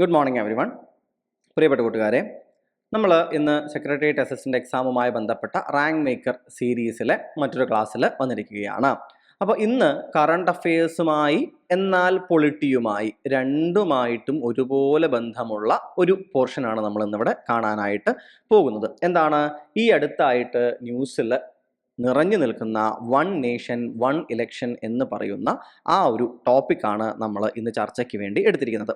Good morning every one. പ്രിയപ്പെട്ട കൂട്ടുകാരെ, നമ്മൾ ഇന്ന് സെക്രട്ടേറിയറ്റ് അസിസ്റ്റൻ്റ് എക്സാമുമായി ബന്ധപ്പെട്ട റാങ്ക് മേക്കർ സീരീസിലെ മറ്റൊരു ക്ലാസ്സിൽ വന്നിരിക്കുകയാണ്. അപ്പോൾ ഇന്ന് കറണ്ട് അഫയേഴ്സുമായി എന്നാൽ പൊളിറ്റിയുമായി രണ്ടുമായിട്ടും ഒരുപോലെ ബന്ധമുള്ള ഒരു പോർഷനാണ് നമ്മൾ ഇന്നിവിടെ കാണാനായിട്ട് പോകുന്നത്. എന്താണ്? ഈ അടുത്തായിട്ട് ന്യൂസിൽ നിറഞ്ഞു നിൽക്കുന്ന വൺ നേഷൻ വൺ ഇലക്ഷൻ എന്ന് പറയുന്ന ആ ഒരു ടോപ്പിക്കാണ് നമ്മൾ ഇന്ന് ചർച്ചയ്ക്ക് വേണ്ടി എടുത്തിരിക്കുന്നത്.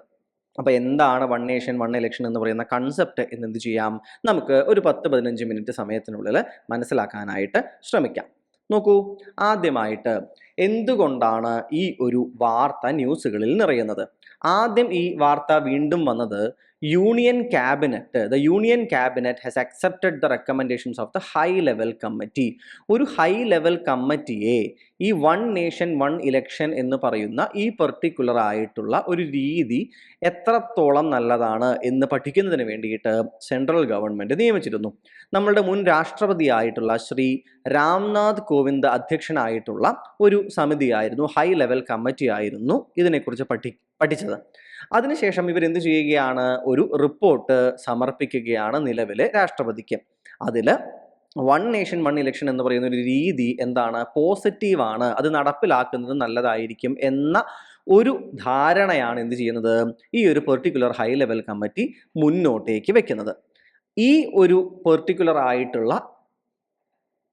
അപ്പോൾ എന്താണ് വൺ നേഷൻ വൺ ഇലക്ഷൻ എന്ന് പറയുന്ന കൺസെപ്റ്റ് എന്നെന്ത് ചെയ്യാം, നമുക്ക് ഒരു 10-15 മിനിറ്റ് സമയത്തിനുള്ളിൽ മനസ്സിലാക്കാനായിട്ട് ശ്രമിക്കാം. നോക്കൂ, ആദ്യമായിട്ട് എന്തുകൊണ്ടാണ് ഈ ഒരു വാർത്ത ന്യൂസുകളിൽ നിറയുന്നത്? ആദ്യം ഈ വാർത്ത വീണ്ടും വന്നത് union cabinet has accepted the recommendations of the high level committee. ഒരു ഹൈ ലെവൽ കമ്മിറ്റിയെ ഈ വൺ നേഷൻ വൺ ഇലക്ഷൻ എന്ന് പറയുന്ന ഈ പെർട്ടിക്കുലർ ആയിട്ടുള്ള ഒരു രീതി എത്രത്തോളം നല്ലതാണ് എന്ന് പഠിക്കുന്നതിന് വേണ്ടിയിട്ട് സെൻട്രൽ ഗവൺമെൻറ് നിയമിച്ചിരുന്നു. നമ്മളുടെ മുൻ രാഷ്ട്രപതിയായിട്ടുള്ള ശ്രീ രാംനാഥ് കോവിന്ദ് അധ്യക്ഷനായിട്ടുള്ള ഒരു സമിതിയായിരുന്നു, ഹൈ ലെവൽ കമ്മിറ്റി ആയിരുന്നു ഇതിനെക്കുറിച്ച് പഠിച്ചത്. അതിനുശേഷം ഇവരെന്ത് ചെയ്യുകയാണ്, ഒരു റിപ്പോർട്ട് സമർപ്പിക്കുകയാണ് നിലവിലെ രാഷ്ട്രപതിക്ക്. അതിൽ വൺ നേഷൻ വൺ ഇലക്ഷൻ എന്ന് പറയുന്ന ഒരു രീതി എന്താണ്, പോസിറ്റീവാണ്, അത് നടപ്പിലാക്കുന്നത് നല്ലതായിരിക്കും എന്ന ഒരു ധാരണയാണ് എന്ത് ചെയ്യുന്നത്, ഈ ഒരു പെർട്ടിക്കുലർ ഹൈ ലെവൽ കമ്മിറ്റി മുന്നോട്ടേക്ക് വെക്കുന്നത്. ഈ ഒരു പെർട്ടിക്കുലർ ആയിട്ടുള്ള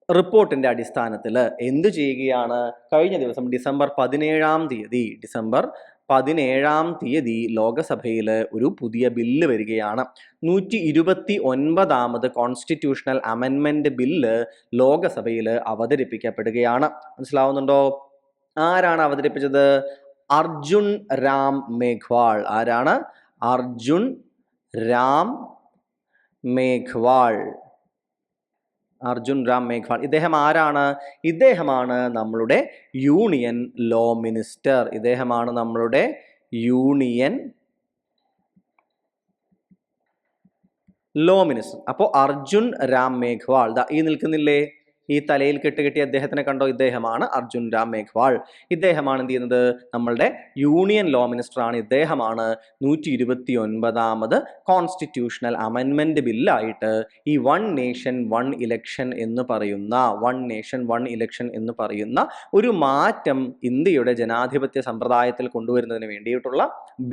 റിപ്പോർട്ടിന്റെ അടിസ്ഥാനത്തിൽ എന്ത് ചെയ്യുകയാണ്, കഴിഞ്ഞ ദിവസം ഡിസംബർ 17 ലോകസഭയിൽ ഒരു പുതിയ ബില്ല് വരികയാണ്. 129ാമത് കോൺസ്റ്റിറ്റ്യൂഷണൽ അമെൻമെന്റ് ബില്ല് ലോകസഭയിൽ അവതരിപ്പിക്കപ്പെടുകയാണ്. മനസ്സിലാവുന്നുണ്ടോ? ആരാണ് അവതരിപ്പിച്ചത്? അർജുൻ രാം മേഘ്വാൾ. ആരാണ്? അർജുൻ രാം മേഘ്വാൾ. ഇദ്ദേഹം ആരാണ്? ഇദ്ദേഹമാണ് നമ്മളുടെ യൂണിയൻ ലോ മിനിസ്റ്റർ. അപ്പോൾ അർജുൻ രാം മേഘ്വാൾ ഈ നിൽക്കുന്നില്ലേ, ഈ തലയിൽ കെട്ടുകെട്ടിയ അദ്ദേഹത്തിനെ കണ്ടോ? ഇദ്ദേഹമാണ് അർജുൻ രാം മേഘ്വാൾ. ഇദ്ദേഹമാണ് എന്ത് ചെയ്യുന്നത്, നമ്മളുടെ യൂണിയൻ ലോ മിനിസ്റ്റർ ആണ്. ഇദ്ദേഹമാണ് 129ാമത് കോൺസ്റ്റിറ്റ്യൂഷണൽ അമെൻമെന്റ് ബില്ലായിട്ട് ഈ വൺ നേഷൻ വൺ ഇലക്ഷൻ എന്ന് പറയുന്ന ഒരു മാറ്റം ഇന്ത്യയുടെ ജനാധിപത്യ സമ്പ്രദായത്തിൽ കൊണ്ടുവരുന്നതിന് വേണ്ടിയിട്ടുള്ള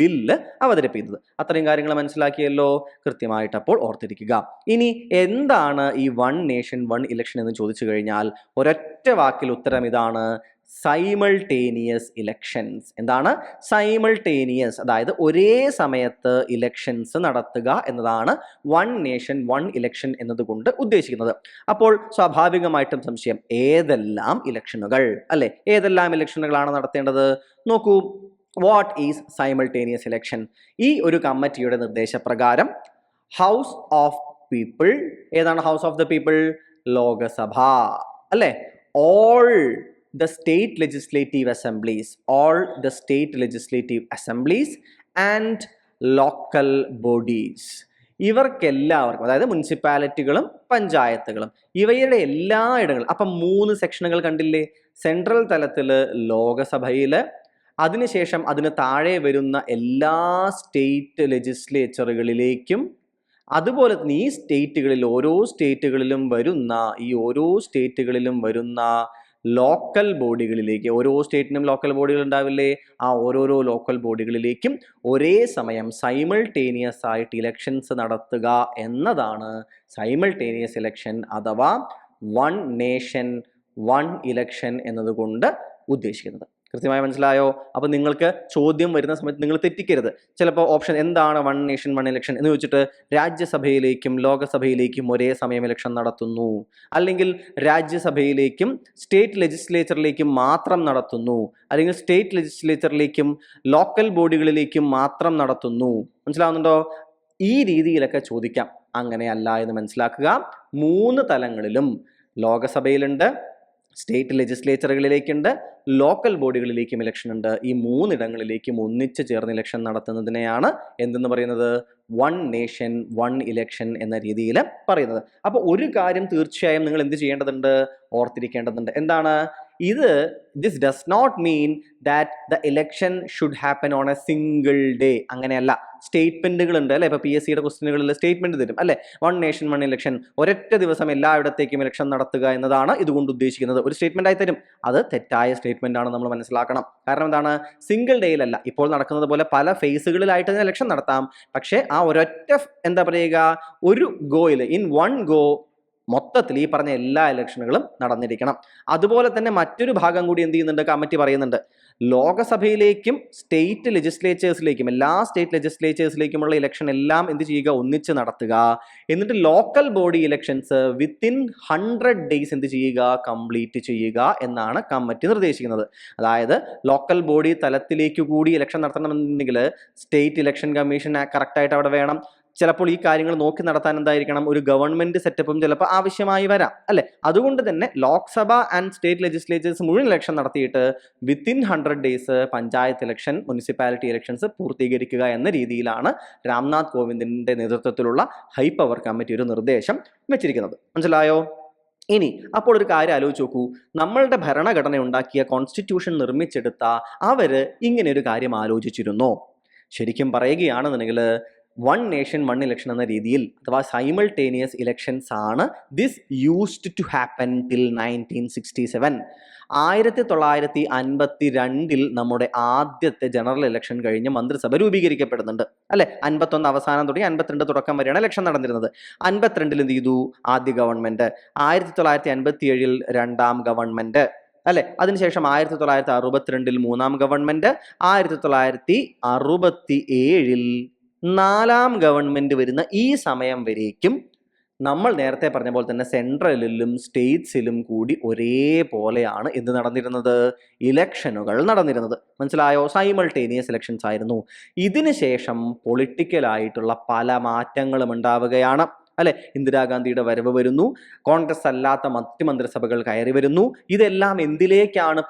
ബില്ല് അവതരിപ്പിക്കുന്നത്. അത്രയും കാര്യങ്ങൾ മനസ്സിലാക്കിയല്ലോ, കൃത്യമായിട്ട് അപ്പോൾ ഓർത്തിരിക്കുക. ഇനി എന്താണ് ഈ വൺ നേഷൻ വൺ ഇലക്ഷൻ എന്ന് ചോദിച്ചു കഴിഞ്ഞാൽ ഒരൊറ്റ വാക്കിൽ ഉത്തരം ഇതാണ്: സൈമൾട്ടേനിയസ് ഇലക്ഷൻസ്. എന്താണ് സൈമൾട്ടേനിയസ്? അതായത് ഒരേ സമയത്ത് ഇലക്ഷൻസ് നടത്തുക എന്നതാണ് വൺ നേഷൻ വൺ ഇലക്ഷൻ എന്നതുകൊണ്ട് ഉദ്ദേശിക്കുന്നത്. അപ്പോൾ സ്വാഭാവികമായിട്ടും സംശയം, ഏതെല്ലാം ഇലക്ഷനുകൾ അല്ലെ, ഏതെല്ലാം ഇലക്ഷനുകളാണ് നടത്തേണ്ടത്? നോക്കൂ, വാട്ട് ഈസ് സൈമൾട്ടേനിയസ് ഇലക്ഷൻ? ഈ ഒരു കമ്മിറ്റിയുടെ നിർദ്ദേശപ്രകാരം ഹൗസ് ഓഫ് പീപ്പിൾ, ഏതാണ് house of the people? Lok Sabha അല്ലെ. All the state legislative assemblies and local bodies, ഇവർക്കെല്ലാവർക്കും, അതായത് മുനിസിപ്പാലിറ്റികളും പഞ്ചായത്തുകളും, ഇവയുടെ എല്ലാ ഇടങ്ങളും. അപ്പം 3 സെക്ഷനുകൾ കണ്ടില്ലേ? സെൻട്രൽ തലത്തിൽ ലോകസഭയിൽ, അതിനുശേഷം അതിന് താഴെ വരുന്ന എല്ലാ സ്റ്റേറ്റ് ലെജിസ്ലേച്ചറുകളിലേക്കും, അതുപോലെ തന്നെ ഈ സ്റ്റേറ്റുകളിൽ ഓരോ സ്റ്റേറ്റുകളിലും വരുന്ന ലോക്കൽ ബോഡികളിലേക്ക്, ഓരോ സ്റ്റേറ്റിനും ലോക്കൽ ബോഡികൾ ഉണ്ടാവില്ലേ, ആ ഓരോരോ ലോക്കൽ ബോഡികളിലേക്കും ഒരേ സമയം സൈമൾട്ടേനിയസ് ആയിട്ട് ഇലക്ഷൻസ് നടത്തുക എന്നതാണ് സൈമൾട്ടേനിയസ് ഇലക്ഷൻ അഥവാ വൺ നേഷൻ വൺ ഇലക്ഷൻ എന്നതുകൊണ്ട് ഉദ്ദേശിക്കുന്നത്. കൃത്യമായി മനസ്സിലായോ? അപ്പോൾ നിങ്ങൾക്ക് ചോദ്യം വരുന്ന സമയത്ത് നിങ്ങൾ തെറ്റിക്കരുത്. ചിലപ്പോൾ ഓപ്ഷൻ എന്താണ് വൺ നേഷൻ വൺ ഇലക്ഷൻ എന്ന് ചോദിച്ചിട്ട് രാജ്യസഭയിലേക്കും ലോകസഭയിലേക്കും ഒരേ സമയം ഇലക്ഷൻ നടത്തുന്നു, അല്ലെങ്കിൽ രാജ്യസഭയിലേക്കും സ്റ്റേറ്റ് ലെജിസ്ലേച്ചറിലേക്കും മാത്രം നടത്തുന്നു, അല്ലെങ്കിൽ സ്റ്റേറ്റ് ലെജിസ്ലേച്ചറിലേക്കും ലോക്കൽ ബോഡികളിലേക്കും മാത്രം നടത്തുന്നു. മനസ്സിലാവുന്നുണ്ടോ? ഈ രീതിയിലൊക്കെ ചോദിക്കാം. അങ്ങനെയല്ല എന്ന് മനസ്സിലാക്കുക. 3 തലങ്ങളിലും, ലോകസഭയിലുണ്ട്, സ്റ്റേറ്റ് ലെജിസ്ലേച്ചറുകളിലേക്കുണ്ട്, ലോക്കൽ ബോഡികളിലേക്കും ഇലക്ഷൻ ഉണ്ട്. ഈ 3 ഇടങ്ങളിലേക്കും ഒന്നിച്ച് ചേർന്ന് ഇലക്ഷൻ നടത്തുന്നതിനെയാണ് എന്തെന്ന് പറയുന്നത്? വൺ നേഷൻ വൺ ഇലക്ഷൻ എന്ന രീതിയിൽ പറയുന്നത്. അപ്പോൾ ഒരു കാര്യം തീർച്ചയായും നിങ്ങൾ എന്ത് ചെയ്യേണ്ടതുണ്ട്, ഓർത്തിരിക്കേണ്ടതുണ്ട്. എന്താണ്? ഇത് this does not mean that the election should happen on a single day. അങ്ങനെയല്ല. സ്റ്റേറ്റ്മെന്റുകൾ ഉണ്ട് അല്ലെ. ഇപ്പൊ PSCയുടെ ക്വസ്റ്റ്യനുകളിൽ സ്റ്റേറ്റ്മെന്റ് തരും അല്ലെ. 1 നേഷൻ 1 ഇലക്ഷൻ, ഒരൊറ്റ ദിവസം എല്ലായിടത്തേക്കും ഇലക്ഷൻ നടത്തുക എന്നതാണ് ഇതുകൊണ്ട് ഉദ്ദേശിക്കുന്നത്. ഒരു സ്റ്റേറ്റ്മെന്റ് ആയി തരും. അത് തെറ്റായ സ്റ്റേറ്റ്മെന്റ് ആണ്, നമ്മൾ മനസ്സിലാക്കണം. കാരണം എന്താണ്? സിംഗിൾ ഡേയിലല്ല. ഇപ്പോൾ നടക്കുന്നത് പോലെ പല ഫേസുകളിലായിട്ട് ഇലക്ഷൻ നടത്താം. പക്ഷേ ആ ഒരൊറ്റ എന്താ പറയുക, ഒരു ഗോയിൽ, ഇൻ വൺ ഗോ മൊത്തത്തിൽ ഈ പറഞ്ഞ എല്ലാ ഇലക്ഷനുകളും നടന്നിരിക്കണം. അതുപോലെ തന്നെ മറ്റൊരു ഭാഗം കൂടി എന്ത് ചെയ്യുന്നുണ്ട്, കമ്മിറ്റി പറയുന്നുണ്ട്. ലോകസഭയിലേക്കും സ്റ്റേറ്റ് ലെജിസ്ലേച്ചേഴ്സിലേക്കും, എല്ലാ സ്റ്റേറ്റ് ലെജിസ്ലേച്ചേഴ്സിലേക്കുമുള്ള ഇലക്ഷൻ എല്ലാം എന്ത് ചെയ്യുക, ഒന്നിച്ച് നടത്തുക. എന്നിട്ട് local body elections within 100 days എന്ത് ചെയ്യുക, കംപ്ലീറ്റ് ചെയ്യുക എന്നാണ് കമ്മിറ്റി നിർദ്ദേശിക്കുന്നത്. അതായത് ലോക്കൽ ബോഡി തലത്തിലേക്ക് കൂടി ഇലക്ഷൻ നടത്തണമെന്നുണ്ടെങ്കിൽ സ്റ്റേറ്റ് ഇലക്ഷൻ കമ്മീഷൻ കറക്റ്റായിട്ട് അവിടെ വേണം. ചിലപ്പോൾ ഈ കാര്യങ്ങൾ നോക്കി നടത്താൻ എന്തായിരിക്കണം, ഒരു ഗവൺമെന്റ് സെറ്റപ്പും ചിലപ്പോൾ ആവശ്യമായി വരാം അല്ലെ. അതുകൊണ്ട് തന്നെ ലോക്സഭ ആൻഡ് സ്റ്റേറ്റ് ലെജിസ്ലേച്ചേഴ്സ് മുഴുവൻ ഇലക്ഷൻ നടത്തിയിട്ട് within 100 days panchayat election, municipality elections പൂർത്തീകരിക്കുക എന്ന രീതിയിലാണ് രാംനാഥ് കോവിന്ദിന്റെ നേതൃത്വത്തിലുള്ള ഹൈ പവർ കമ്മിറ്റി ഒരു നിർദ്ദേശം വെച്ചിരിക്കുന്നത്. മനസ്സിലായോ? ഇനി അപ്പോൾ ഒരു കാര്യം ആലോചിച്ച് നോക്കൂ. നമ്മളുടെ ഭരണഘടന ഉണ്ടാക്കിയ കോൺസ്റ്റിറ്റ്യൂഷൻ നിർമ്മിച്ചെടുത്ത അവര് ഇങ്ങനെ ഒരു കാര്യം ആലോചിച്ചിരുന്നോ? ശരിക്കും പറയുകയാണെന്നുണ്ടെങ്കിൽ 1 നേഷൻ 1 ഇലക്ഷൻ എന്ന രീതിയിൽ അഥവാ സൈമൾട്ടേനിയസ് ഇലക്ഷൻസ് ആണ് this used to happen till 1967. 1952 നമ്മുടെ ആദ്യത്തെ ജനറൽ ഇലക്ഷൻ കഴിഞ്ഞ് മന്ത്രിസഭ രൂപീകരിക്കപ്പെടുന്നുണ്ട് അല്ലെ. 51 അവസാനം തുടങ്ങി 52 തുടക്കം വരെയാണ് ഇലക്ഷൻ നടന്നിരുന്നത്. 52 എന്ത് ചെയ്തു, ആദ്യ ഗവൺമെന്റ്. 1957 രണ്ടാം ഗവൺമെന്റ് അല്ലെ. അതിനുശേഷം 1962 മൂന്നാം ഗവൺമെന്റ്. 1967 നാലാം ഗവൺമെന്റ് വരുന്ന ഈ സമയം വരേക്കും നമ്മൾ നേരത്തെ പറഞ്ഞ പോലെ തന്നെ സെൻട്രലിലും സ്റ്റേറ്റ്സിലും കൂടി ഒരേപോലെയാണ് എന്ത് നടന്നിരുന്നത്, ഇലക്ഷനുകൾ നടന്നിരുന്നത്. മനസ്സിലായോ? സൈമൾട്ടേനിയസ് ഇലക്ഷൻസ് ആയിരുന്നു. ഇതിനു ശേഷം പൊളിറ്റിക്കലായിട്ടുള്ള പല മാറ്റങ്ങളും ഉണ്ടാവുകയാണ് അല്ലെ. ഇന്ദിരാഗാന്ധിയുടെ വരവ് വരുന്നു, കോൺഗ്രസ് അല്ലാത്ത മറ്റ് മന്ത്രിസഭകൾ കയറി വരുന്നു. ഇതെല്ലാം എന്തിലേക്കാണ്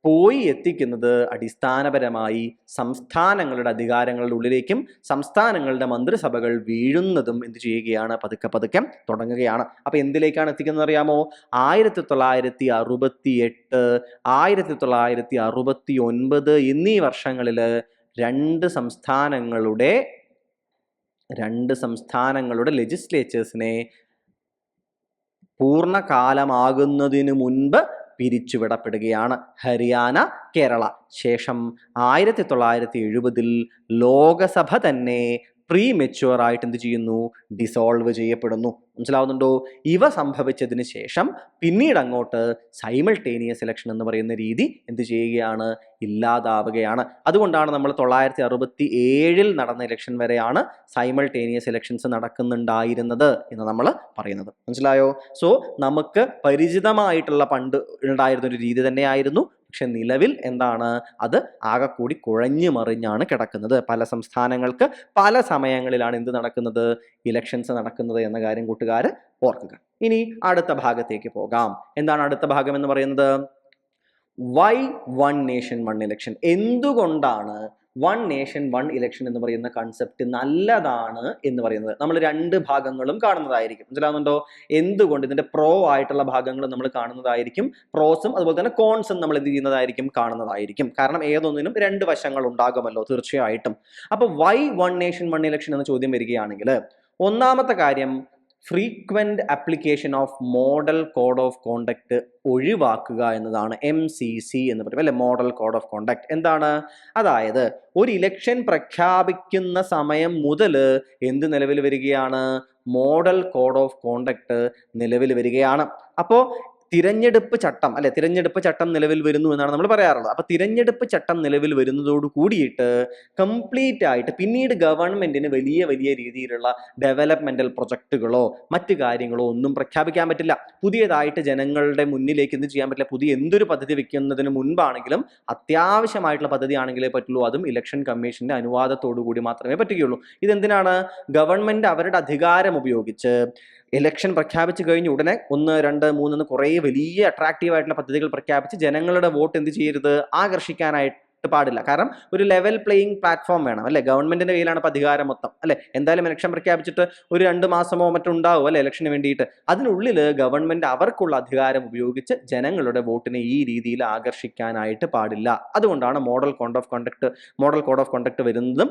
പോയി എത്തിക്കുന്നത് അടിസ്ഥാനപരമായി സംസ്ഥാനങ്ങളുടെ അധികാരങ്ങളുടെ ഉള്ളിലേക്കും സംസ്ഥാനങ്ങളുടെ മന്ത്രിസഭകൾ വീഴുന്നതും എന്ത് ചെയ്യുകയാണ്, പതുക്കെ പതുക്കെ തുടങ്ങുകയാണ്. അപ്പൊ എന്തിലേക്കാണ് എത്തിക്കുന്നത് അറിയാമോ? 1968, 1969 എന്നീ വർഷങ്ങളിൽ രണ്ട് സംസ്ഥാനങ്ങളുടെ ലെജിസ്ലേച്ചേഴ്സിനെ പൂർണ്ണകാലമാകുന്നതിനു മുൻപ് പിരിച്ചുവിടപ്പെടുകയാണ്. ഹരിയാന, കേരള. ശേഷം 1970 ലോകസഭ തന്നെ പ്രീ മെച്യൂർ ആയിട്ട് എന്ത് ചെയ്യുന്നു, ഡിസോൾവ് ചെയ്യപ്പെടുന്നു. മനസ്സിലാവുന്നുണ്ടോ? ഇവ സംഭവിച്ചതിന് ശേഷം പിന്നീട് അങ്ങോട്ട് സൈമൾട്ടേനിയസ് ഇലക്ഷൻ എന്ന് പറയുന്ന രീതി എന്ത് ചെയ്യുകയാണ്, ഇല്ലാതാവുകയാണ്. അതുകൊണ്ടാണ് നമ്മൾ 1967 നടന്ന ഇലക്ഷൻ വരെയാണ് സൈമൾട്ടേനിയസ് ഇലക്ഷൻസ് നടക്കുന്നുണ്ടായിരുന്നത് എന്ന് നമ്മൾ പറയുന്നത്. മനസ്സിലായോ? സോ നമുക്ക് പരിചിതമായിട്ടുള്ള പണ്ട് ഉണ്ടായിരുന്ന ഒരു രീതി തന്നെയായിരുന്നു. പക്ഷെ നിലവിൽ എന്താണ്, അത് ആകെ കൂടി കുഴഞ്ഞു മറിഞ്ഞാണ് കിടക്കുന്നത്. പല സംസ്ഥാനങ്ങൾക്ക് പല സമയങ്ങളിലാണ് എന്ത് നടക്കുന്നത്, ഇലക്ഷൻസ് നടക്കുന്നത് എന്ന കാര്യം കൂട്ടുകാർ ഓർക്കുക. ഇനി അടുത്ത ഭാഗത്തേക്ക് പോകാം. എന്താണ് അടുത്ത ഭാഗം എന്ന് പറയുന്നത്? Why 1 nation 1 election. എന്തുകൊണ്ടാണ് 1 നേഷൻ 1 ഇലക്ഷൻ എന്ന് പറയുന്ന കൺസെപ്റ്റ് നല്ലതാണ് എന്ന് പറയുന്നത്? നമ്മൾ രണ്ട് ഭാഗങ്ങളും കാണുന്നതായിരിക്കും. മനസ്സിലാവുന്നുണ്ടോ? എന്തുകൊണ്ട് ഇതിന്റെ പ്രോ ആയിട്ടുള്ള ഭാഗങ്ങൾ നമ്മൾ കാണുന്നതായിരിക്കും, പ്രോസും അതുപോലെ തന്നെ കോൺസും നമ്മൾ എന്ത് ചെയ്യുന്നതായിരിക്കും, കാണുന്നതായിരിക്കും. കാരണം ഏതൊന്നിനും രണ്ട് വശങ്ങൾ ഉണ്ടാകുമല്ലോ തീർച്ചയായിട്ടും. അപ്പൊ വൈ 1 നേഷൻ 1 ഇലക്ഷൻ എന്ന ചോദ്യം വരികയാണെങ്കിൽ ഒന്നാമത്തെ കാര്യം, frequent application of model code of conduct ഒഴിവാക്കുക എന്നതാണ്. MCC എന്ന് പറയും അല്ലെ, മോഡൽ കോഡ് ഓഫ് കോണ്ടക്ട്. എന്താണ്? അതായത് ഒരു ഇലക്ഷൻ പ്രഖ്യാപിക്കുന്ന സമയം മുതൽ എന്ത് നിലവിൽ വരികയാണ്, മോഡൽ കോഡ് ഓഫ് കോണ്ടക്ട് നിലവിൽ വരികയാണ്. അപ്പോൾ തിരഞ്ഞെടുപ്പ് ചട്ടം നിലവിൽ വരുന്നു എന്നാണ് നമ്മൾ പറയാറുള്ളത്. അപ്പൊ തിരഞ്ഞെടുപ്പ് ചട്ടം നിലവിൽ വരുന്നതോട് കൂടിയിട്ട് കംപ്ലീറ്റ് ആയിട്ട് പിന്നീട് ഗവൺമെന്റിന് വലിയ വലിയ രീതിയിലുള്ള ഡെവലപ്മെന്റൽ പ്രൊജക്ടുകളോ മറ്റു കാര്യങ്ങളോ ഒന്നും പ്രഖ്യാപിക്കാൻ പറ്റില്ല. പുതിയതായിട്ട് ജനങ്ങളുടെ മുന്നിലേക്ക് എന്ത് ചെയ്യാൻ പറ്റില്ല, പുതിയ എന്തൊരു പദ്ധതി വെക്കുന്നതിന് മുൻപാണെങ്കിലും അത്യാവശ്യമായിട്ടുള്ള പദ്ധതി ആണെങ്കിലേ പറ്റുള്ളൂ. അതും ഇലക്ഷൻ കമ്മീഷന്റെ അനുവാദത്തോടു കൂടി മാത്രമേ പറ്റുകയുള്ളൂ. ഇതെന്തിനാണ്? ഗവൺമെന്റ് അവരുടെ അധികാരം ഉപയോഗിച്ച് ഇലക്ഷൻ പ്രഖ്യാപിച്ചു കഴിഞ്ഞ് ഉടനെ 1, 2, 3 എന്ന് കുറേ വലിയ അട്രാക്റ്റീവ് ആയിട്ടുള്ള പദ്ധതികൾ പ്രഖ്യാപിച്ച് ജനങ്ങളുടെ വോട്ട് എന്ത് ചെയ്യരുത്, ആകർഷിക്കാനായിട്ട് പാടില്ല. കാരണം ഒരു ലെവൽ പ്ലേയിങ് പ്ലാറ്റ്ഫോം വേണം അല്ലെ. ഗവൺമെന്റിന്റെ കയ്യിലാണ് ഇപ്പൊ അധികാരം മൊത്തം അല്ലെ. എന്തായാലും ഇലക്ഷൻ പ്രഖ്യാപിച്ചിട്ട് ഒരു 2 മാസമോ മറ്റുണ്ടാവും അല്ലെ ഇലക്ഷന് വേണ്ടിയിട്ട്. അതിനുള്ളിൽ ഗവൺമെന്റ് അവർക്കുള്ള അധികാരം ഉപയോഗിച്ച് ജനങ്ങളുടെ വോട്ടിനെ ഈ രീതിയിൽ ആകർഷിക്കാനായിട്ട് പാടില്ല. അതുകൊണ്ടാണ് മോഡൽ കോഡ് ഓഫ് കണ്ടക്ട് വരുന്നതും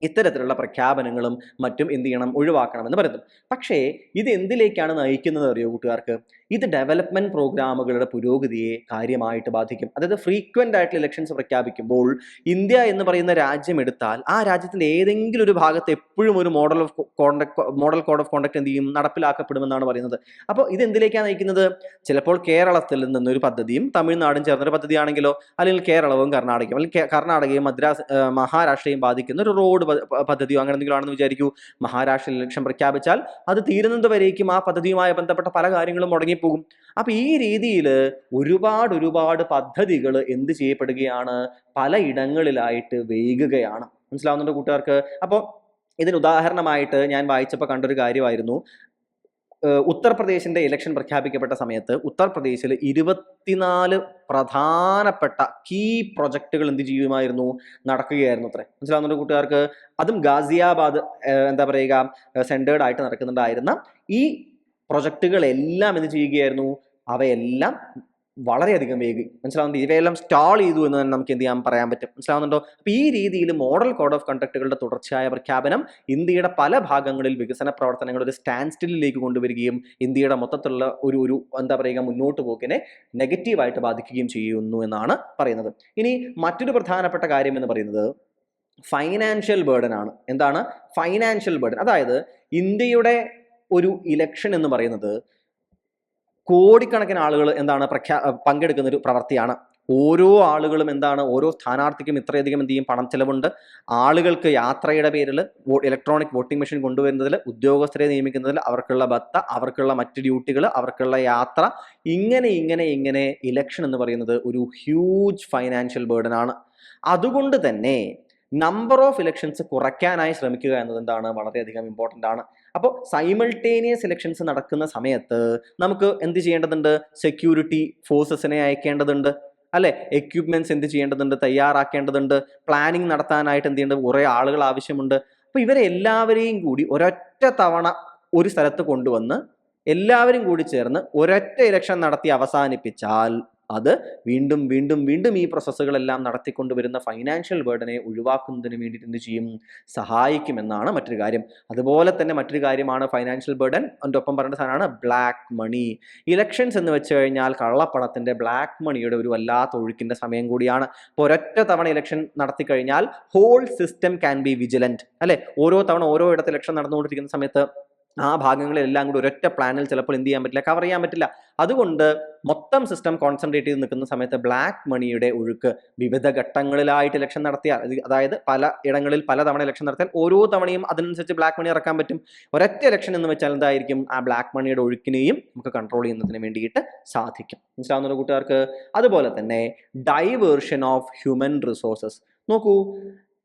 ഇത്തരത്തിലുള്ള പ്രഖ്യാപനങ്ങളും മറ്റും എന്ത് ചെയ്യണം, ഒഴിവാക്കണമെന്ന് പറയുന്നു. പക്ഷേ ഇത് എന്തിലേക്കാണ് നയിക്കുന്നത് അറിയോ കൂട്ടുകാർക്ക്? ഇത് ഡെവലപ്മെന്റ് പ്രോഗ്രാമുകളുടെ പുരോഗതിയെ കാര്യമായിട്ട് ബാധിക്കും. അതായത് ഫ്രീക്വന്റ് ആയിട്ടുള്ള ഇലക്ഷൻസ് പ്രഖ്യാപിക്കുമ്പോൾ ഇന്ത്യ എന്ന് പറയുന്ന രാജ്യം എടുത്താൽ ആ രാജ്യത്തിന്റെ ഏതെങ്കിലും ഒരു ഭാഗത്ത് എപ്പോഴും ഒരു മോഡൽ കോഡ് ഓഫ് കോണ്ടക്ട് എന്ത് ചെയ്യും, നടപ്പിലാക്കപ്പെടുമെന്നാണ് പറയുന്നത്. അപ്പോൾ ഇത് എന്തിലേക്കാണ് നയിക്കുന്നത്? ചിലപ്പോൾ കേരളത്തിൽ നിന്നൊരു പദ്ധതിയും തമിഴ്നാടും ചേർന്നൊരു പദ്ധതിയാണെങ്കിലോ, അല്ലെങ്കിൽ കേരളവും കർണാടകയും, അല്ലെങ്കിൽ കർണാടകയും മഹാരാഷ്ട്രയും ബാധിക്കുന്ന ഒരു റോഡ് പദ്ധതിയോ അങ്ങനെ എന്തെങ്കിലും ആണെന്ന് വിചാരിക്കൂ. മഹാരാഷ്ട്രയിൽ ഇലക്ഷൻ പ്രഖ്യാപിച്ചാൽ അത് തീരുന്നത് വരേക്കും ആ പദ്ധതിയുമായി ബന്ധപ്പെട്ട പല കാര്യങ്ങളും മുടങ്ങിപ്പോകും. അപ്പൊ ഈ രീതിയിൽ ഒരുപാട് പദ്ധതികൾ എന്ത് ചെയ്യപ്പെടുകയാണ്, പലയിടങ്ങളിലായിട്ട് വൈകുകയാണ്. മനസ്സിലാവുന്നുണ്ട് കൂട്ടുകാർക്ക്? അപ്പോൾ ഇതിന് ഉദാഹരണമായിട്ട് ഞാൻ വായിച്ചപ്പോൾ കണ്ടൊരു കാര്യമായിരുന്നു, ഉത്തർപ്രദേശിന്റെ ഇലക്ഷൻ പ്രഖ്യാപിക്കപ്പെട്ട സമയത്ത് ഉത്തർപ്രദേശിൽ 24 പ്രധാനപ്പെട്ട കീ പ്രൊജക്ടുകൾ എന്ത് ചെയ്യുമായിരുന്നു, നടക്കുകയായിരുന്നു അത്രേ. മനസ്സിലാവുന്ന കൂട്ടുകാർക്ക്? അതും ഗാസിയാബാദ് എന്താ പറയുക സെന്റേർഡ് ആയിട്ട് നടക്കുന്നുണ്ടായിരുന്ന ഈ പ്രൊജക്ടുകളെല്ലാം എന്ത് ചെയ്യുകയായിരുന്നു, അവയെല്ലാം വളരെയധികം വേഗി. മനസ്സിലാവുന്നുണ്ട്? ഇവയെല്ലാം സ്റ്റാൾ ചെയ്തു എന്ന് തന്നെ നമുക്ക് എന്ത് ചെയ്യാൻ പറയാൻ പറ്റും. മനസ്സിലാവുന്നുണ്ടോ? അപ്പൊ ഈ രീതിയിൽ മോഡൽ കോഡ് ഓഫ് കണ്ടക്ടുകളുടെ തുടർച്ചയായ പ്രഖ്യാപനം ഇന്ത്യയുടെ പല ഭാഗങ്ങളിൽ വികസന പ്രവർത്തനങ്ങൾ ഒരു സ്റ്റാൻഡ് സ്റ്റില്ലിലേക്ക് കൊണ്ടുവരികയും ഇന്ത്യയുടെ മൊത്തത്തിലുള്ള ഒരു എന്താ പറയുക മുന്നോട്ട് പോക്കിനെ നെഗറ്റീവായിട്ട് ബാധിക്കുകയും ചെയ്യുന്നു എന്നാണ് പറയുന്നത്. ഇനി മറ്റൊരു പ്രധാനപ്പെട്ട കാര്യം എന്ന് പറയുന്നത് ഫൈനാൻഷ്യൽ ബേർഡൻ ആണ്. എന്താണ് ഫൈനാൻഷ്യൽ ബേർഡൻ? അതായത് ഇന്ത്യയുടെ ഒരു ഇലക്ഷൻ എന്ന് പറയുന്നത് കോടിക്കണക്കിന് ആളുകൾ എന്താണ് പങ്കെടുക്കുന്ന ഒരു പ്രവൃത്തിയാണ്. ഓരോ ആളുകളും എന്താണ്, ഓരോ സ്ഥാനാർത്ഥിക്കും ഇത്രയധികം എന്ത് ചെയ്യും, പണം ചെലവുണ്ട്. ആളുകൾക്ക് യാത്രയുടെ പേരിൽ ഇലക്ട്രോണിക് വോട്ടിംഗ് മെഷീൻ കൊണ്ടുവരുന്നതിൽ, ഉദ്യോഗസ്ഥരെ നിയമിക്കുന്നതിൽ, അവർക്കുള്ള ബത്ത, അവർക്കുള്ള മറ്റ് ഡ്യൂട്ടികൾ, അവർക്കുള്ള യാത്ര, ഇങ്ങനെ ഇലക്ഷൻ എന്ന് പറയുന്നത് ഒരു ഹ്യൂജ് ഫൈനാൻഷ്യൽ ബേർഡൻ ആണ്. അതുകൊണ്ട് തന്നെ നമ്പർ ഓഫ് ഇലക്ഷൻസ് കുറയ്ക്കാനായി ശ്രമിക്കുക എന്നത് എന്താണ്, വളരെയധികം ഇമ്പോർട്ടൻ്റ് ആണ്. അപ്പോൾ സൈമൾട്ടേനിയസ് ഇലക്ഷൻസ് നടക്കുന്ന സമയത്ത് നമുക്ക് എന്ത് ചെയ്യേണ്ടതുണ്ട്, സെക്യൂരിറ്റി ഫോഴ്സസിനെ അയക്കേണ്ടതുണ്ട് അല്ലെ, എക്യുപ്മെന്റ്സ് എന്ത് ചെയ്യേണ്ടതുണ്ട്, തയ്യാറാക്കേണ്ടതുണ്ട്, പ്ലാനിങ് നടത്താനായിട്ട് എന്ത് ചെയ്യേണ്ടത്, കുറേ ആളുകൾ ആവശ്യമുണ്ട്. അപ്പോൾ ഇവരെ എല്ലാവരെയും കൂടി ഒരൊറ്റ തവണ ഒരു സ്ഥലത്ത് കൊണ്ടുവന്ന് എല്ലാവരും കൂടി ചേർന്ന് ഒരൊറ്റ ഇലക്ഷൻ നടത്തി അവസാനിപ്പിച്ചാൽ അത് വീണ്ടും ഈ പ്രോസസ്സുകളെല്ലാം നടത്തിക്കൊണ്ടുവരുന്ന ഫൈനാൻഷ്യൽ ബേർഡനെ ഒഴിവാക്കുന്നതിന് വേണ്ടിയിട്ട് എന്ത് ചെയ്യും, സഹായിക്കുമെന്നാണ് മറ്റൊരു കാര്യം. അതുപോലെ തന്നെ മറ്റൊരു കാര്യമാണ് ഫൈനാൻഷ്യൽ ബേർഡൻ. അതിൻ്റെ ഒപ്പം പറയേണ്ട സാധനമാണ് ബ്ലാക്ക് മണി. ഇലക്ഷൻസ് എന്ന് വെച്ച് കഴിഞ്ഞാൽ കള്ളപ്പണത്തിന്റെ, ബ്ലാക്ക് മണിയുടെ ഒരു വല്ലാത്ത ഒഴുക്കിന്റെ സമയം കൂടിയാണ്. അപ്പോൾ ഒരൊറ്റ തവണ ഇലക്ഷൻ നടത്തി കഴിഞ്ഞാൽ whole system can be vigilant അല്ലെ. ഓരോ തവണ ഓരോ ഇടത്ത് ഇലക്ഷൻ നടന്നുകൊണ്ടിരിക്കുന്ന സമയത്ത് ആ ഭാഗങ്ങളെല്ലാം കൂടി ഒരൊറ്റ പ്ലാനിൽ ചിലപ്പോൾ എന്ത് ചെയ്യാൻ പറ്റില്ല, കവർ ചെയ്യാൻ പറ്റില്ല. അതുകൊണ്ട് മൊത്തം സിസ്റ്റം കോൺസെൻട്രേറ്റ് ചെയ്ത് നിൽക്കുന്ന സമയത്ത് ബ്ലാക്ക് മണിയുടെ ഒഴുക്ക് വിവിധ ഘട്ടങ്ങളിലായിട്ട് ഇലക്ഷൻ നടത്തിയാൽ, അതായത് പല ഇടങ്ങളിൽ പലതവണ ഇലക്ഷൻ നടത്തിയാൽ ഓരോ തവണയും അതിനനുസരിച്ച് ബ്ലാക്ക് മണി ഇറക്കാൻ പറ്റും. ഒരൊറ്റ ഇലക്ഷൻ എന്ന് വെച്ചാൽ എന്തായിരിക്കും, ആ ബ്ലാക്ക് മണിയുടെ ഒഴുക്കിനെയും നമുക്ക് കൺട്രോൾ ചെയ്യുന്നതിന് വേണ്ടിയിട്ട് സാധിക്കും. മനസ്സിലാവുന്ന കൂട്ടുകാർക്ക്? അതുപോലെ തന്നെ ഡൈവേർഷൻ ഓഫ് ഹ്യൂമൻ റിസോഴ്സസ്. നോക്കൂ,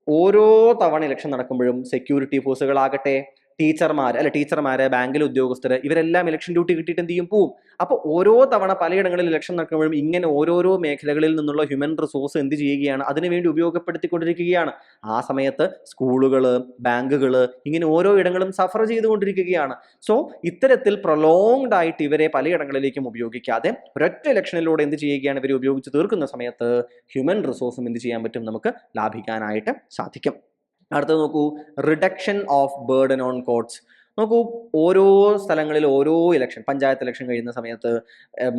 ഓരോ തവണ ഇലക്ഷൻ നടക്കുമ്പോഴും സെക്യൂരിറ്റി ഫോഴ്സുകളാകട്ടെ, ടീച്ചർമാര്, ബാങ്കിലെ ഉദ്യോഗസ്ഥര്, ഇവരെല്ലാം ഇലക്ഷൻ ഡ്യൂട്ടി കിട്ടിയിട്ട് എന്ത് ചെയ്യും, പോവും. അപ്പോൾ ഓരോ തവണ പലയിടങ്ങളിൽ ഇലക്ഷൻ നടക്കുമ്പോഴും ഇങ്ങനെ ഓരോരോ മേഖലകളിൽ നിന്നുള്ള ഹ്യൂമൻ റിസോഴ്സ് എന്ത് ചെയ്യുകയാണ്, അതിനുവേണ്ടി ഉപയോഗപ്പെടുത്തിക്കൊണ്ടിരിക്കുകയാണ്. ആ സമയത്ത് സ്കൂളുകൾ, ബാങ്കുകൾ, ഇങ്ങനെ ഓരോ ഇടങ്ങളും സഫർ ചെയ്തുകൊണ്ടിരിക്കുകയാണ്. സോ ഇത്തരത്തിൽ പ്രൊലോങ്ഡ് ആയിട്ട് ഇവരെ പലയിടങ്ങളിലേക്കും ഉപയോഗിക്കാതെ ഒരൊറ്റ ഇലക്ഷനിലൂടെ എന്ത് ചെയ്യുകയാണ്, ഇവരെ ഉപയോഗിച്ച് തീർക്കുന്ന സമയത്ത് ഹ്യൂമൻ റിസോഴ്സും എന്ത് ചെയ്യാൻ പറ്റും, നമുക്ക് ലാഭിക്കാനായിട്ട് സാധിക്കും. അടുത്തത് നോക്കൂ, reduction of burden on courts. നോക്കൂ, ഓരോ സ്ഥലങ്ങളിൽ ഓരോ ഇലക്ഷൻ, പഞ്ചായത്ത് ഇലക്ഷൻ കഴിയുന്ന സമയത്ത്,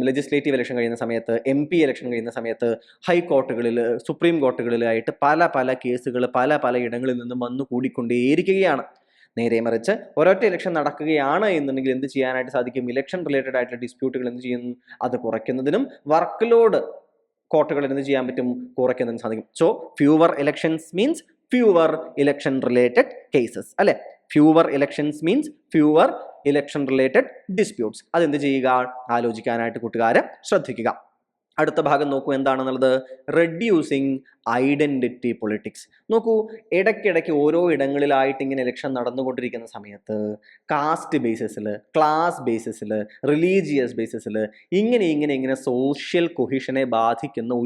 ലെജിസ്ലേറ്റീവ് ഇലക്ഷൻ കഴിയുന്ന സമയത്ത്, MP ഇലക്ഷൻ കഴിയുന്ന സമയത്ത് ഹൈക്കോർട്ടുകളിൽ, സുപ്രീം കോർട്ടുകളിലായിട്ട് പല കേസുകൾ പല ഇടങ്ങളിൽ നിന്നും വന്നു കൂടിക്കൊണ്ടേയിരിക്കുകയാണ്. നേരെ മറിച്ച് ഒരൊറ്റ ഇലക്ഷൻ നടക്കുകയാണ് എന്നുണ്ടെങ്കിൽ എന്ത് ചെയ്യാനായിട്ട് സാധിക്കും, ഇലക്ഷൻ റിലേറ്റഡ് ആയിട്ടുള്ള ഡിസ്പ്യൂട്ടുകൾ എന്ത് ചെയ്യുന്നു, അത് കുറയ്ക്കുന്നതിനും വർക്ക് ലോഡ് കോർട്ടുകളിൽ എന്ത് ചെയ്യാൻ പറ്റും, കുറയ്ക്കുന്നതിനും സാധിക്കും. So fewer elections means fewer election related cases അല്ലെ. Fewer elections means fewer election related disputes. അതെന്ത് ചെയ്യുക, ആലോചിക്കാനായിട്ട് കൂട്ടുകാരെ ശ്രദ്ധിക്കുക. അടുത്ത ഭാഗം നോക്കൂ, എന്താണെന്നുള്ളത്, റെഡ്യൂസിങ് ഐഡന്റിറ്റി പൊളിറ്റിക്സ്. നോക്കൂ, ഇടയ്ക്കിടയ്ക്ക് ഓരോ ഇടങ്ങളിലായിട്ട് ഇങ്ങനെ ഇലക്ഷൻ നടന്നുകൊണ്ടിരിക്കുന്ന സമയത്ത് കാസ്റ്റ് ബേസിസിൽ, ക്ലാസ് ബേസിസിൽ, റിലീജിയസ് ബേസിസിൽ ഇങ്ങനെ സോഷ്യൽ കൊഹിഷനെ ബാധിക്കുന്ന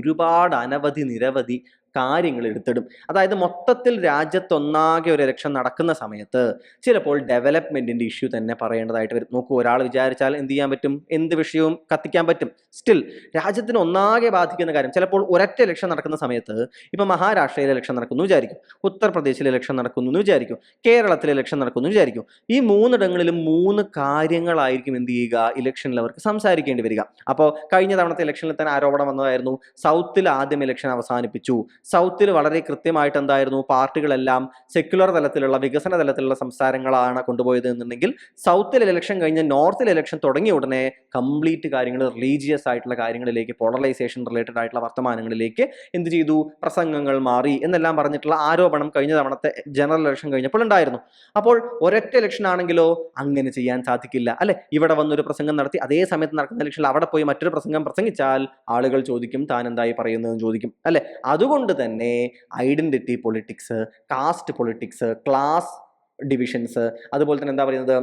നിരവധി കാര്യങ്ങൾ എടുത്തിടും. അതായത് മൊത്തത്തിൽ രാജ്യത്തൊന്നാകെ ഒരു ഇലക്ഷൻ നടക്കുന്ന സമയത്ത് ചിലപ്പോൾ ഡെവലപ്മെന്റിന്റെ ഇഷ്യൂ തന്നെ പറയേണ്ടതായിട്ട് വരും. നോക്കൂ, ഒരാൾ വിചാരിച്ചാൽ എന്ത് ചെയ്യാൻ പറ്റും? എന്ത് വിഷയവും കത്തിക്കാൻ പറ്റും. സ്റ്റിൽ രാജ്യത്തിന് ഒന്നാകെ ബാധിക്കുന്ന കാര്യം ചിലപ്പോൾ ഒരൊറ്റ ഇലക്ഷൻ നടക്കുന്ന സമയത്ത്, ഇപ്പൊ മഹാരാഷ്ട്രയിൽ ഇലക്ഷൻ നടക്കുന്നു വിചാരിക്കും, ഉത്തർപ്രദേശിൽ ഇലക്ഷൻ നടക്കുന്നു എന്ന് വിചാരിക്കും, കേരളത്തിൽ ഇലക്ഷൻ നടക്കുന്നു വിചാരിക്കും. ഈ മൂന്നിടങ്ങളിലും 3 കാര്യങ്ങളായിരിക്കും എന്ത് ചെയ്യുക, ഇലക്ഷനിൽ അവർക്ക് സംസാരിക്കേണ്ടി വരിക. അപ്പോൾ കഴിഞ്ഞ തവണത്തെ ഇലക്ഷനിൽ തന്നെ ആരോപണം വന്നതായിരുന്നു, സൗത്തിൽ ആദ്യം ഇലക്ഷൻ അവസാനിപ്പിച്ചു. സൗത്തിൽ വളരെ കൃത്യമായിട്ട് എന്തായിരുന്നു, പാർട്ടികളെല്ലാം സെക്യുലർ തലത്തിലുള്ള വികസന തലത്തിലുള്ള സംസാരങ്ങളാണ് കൊണ്ടുപോയത് എന്നുണ്ടെങ്കിൽ സൗത്തിൽ ഇലക്ഷൻ കഴിഞ്ഞ് നോർത്തിൽ ഇലക്ഷൻ തുടങ്ങിയ ഉടനെ കംപ്ലീറ്റ് കാര്യങ്ങൾ റിലീജിയസ് ആയിട്ടുള്ള കാര്യങ്ങളിലേക്ക്, പോളറൈസേഷൻ റിലേറ്റഡ് ആയിട്ടുള്ള വർത്തമാനങ്ങളിലേക്ക് എന്ത് ചെയ്തു, പ്രസംഗങ്ങൾ മാറി എന്നെല്ലാം പറഞ്ഞിട്ടുള്ള ആരോപണം കഴിഞ്ഞ തവണത്തെ ജനറൽ ഇലക്ഷൻ കഴിഞ്ഞപ്പോൾ ഉണ്ടായിരുന്നു. അപ്പോൾ ഒരൊറ്റ ഇലക്ഷൻ ആണെങ്കിലോ അങ്ങനെ ചെയ്യാൻ സാധിക്കില്ല അല്ലെ. ഇവിടെ വന്നൊരു പ്രസംഗം നടത്തി അതേ സമയത്ത് നടക്കുന്ന ഇലക്ഷനിൽ അവിടെ പോയി മറ്റൊരു പ്രസംഗം പ്രസംഗിച്ചാൽ ആളുകൾ ചോദിക്കും താൻ എന്തായി പറയുന്നതെന്ന് ചോദിക്കും അല്ലെ. അതുകൊണ്ട് തന്നെ identity politics, caste politics, class divisions, അതുപോലെ തന്നെ എന്താ പറയുന്നത്,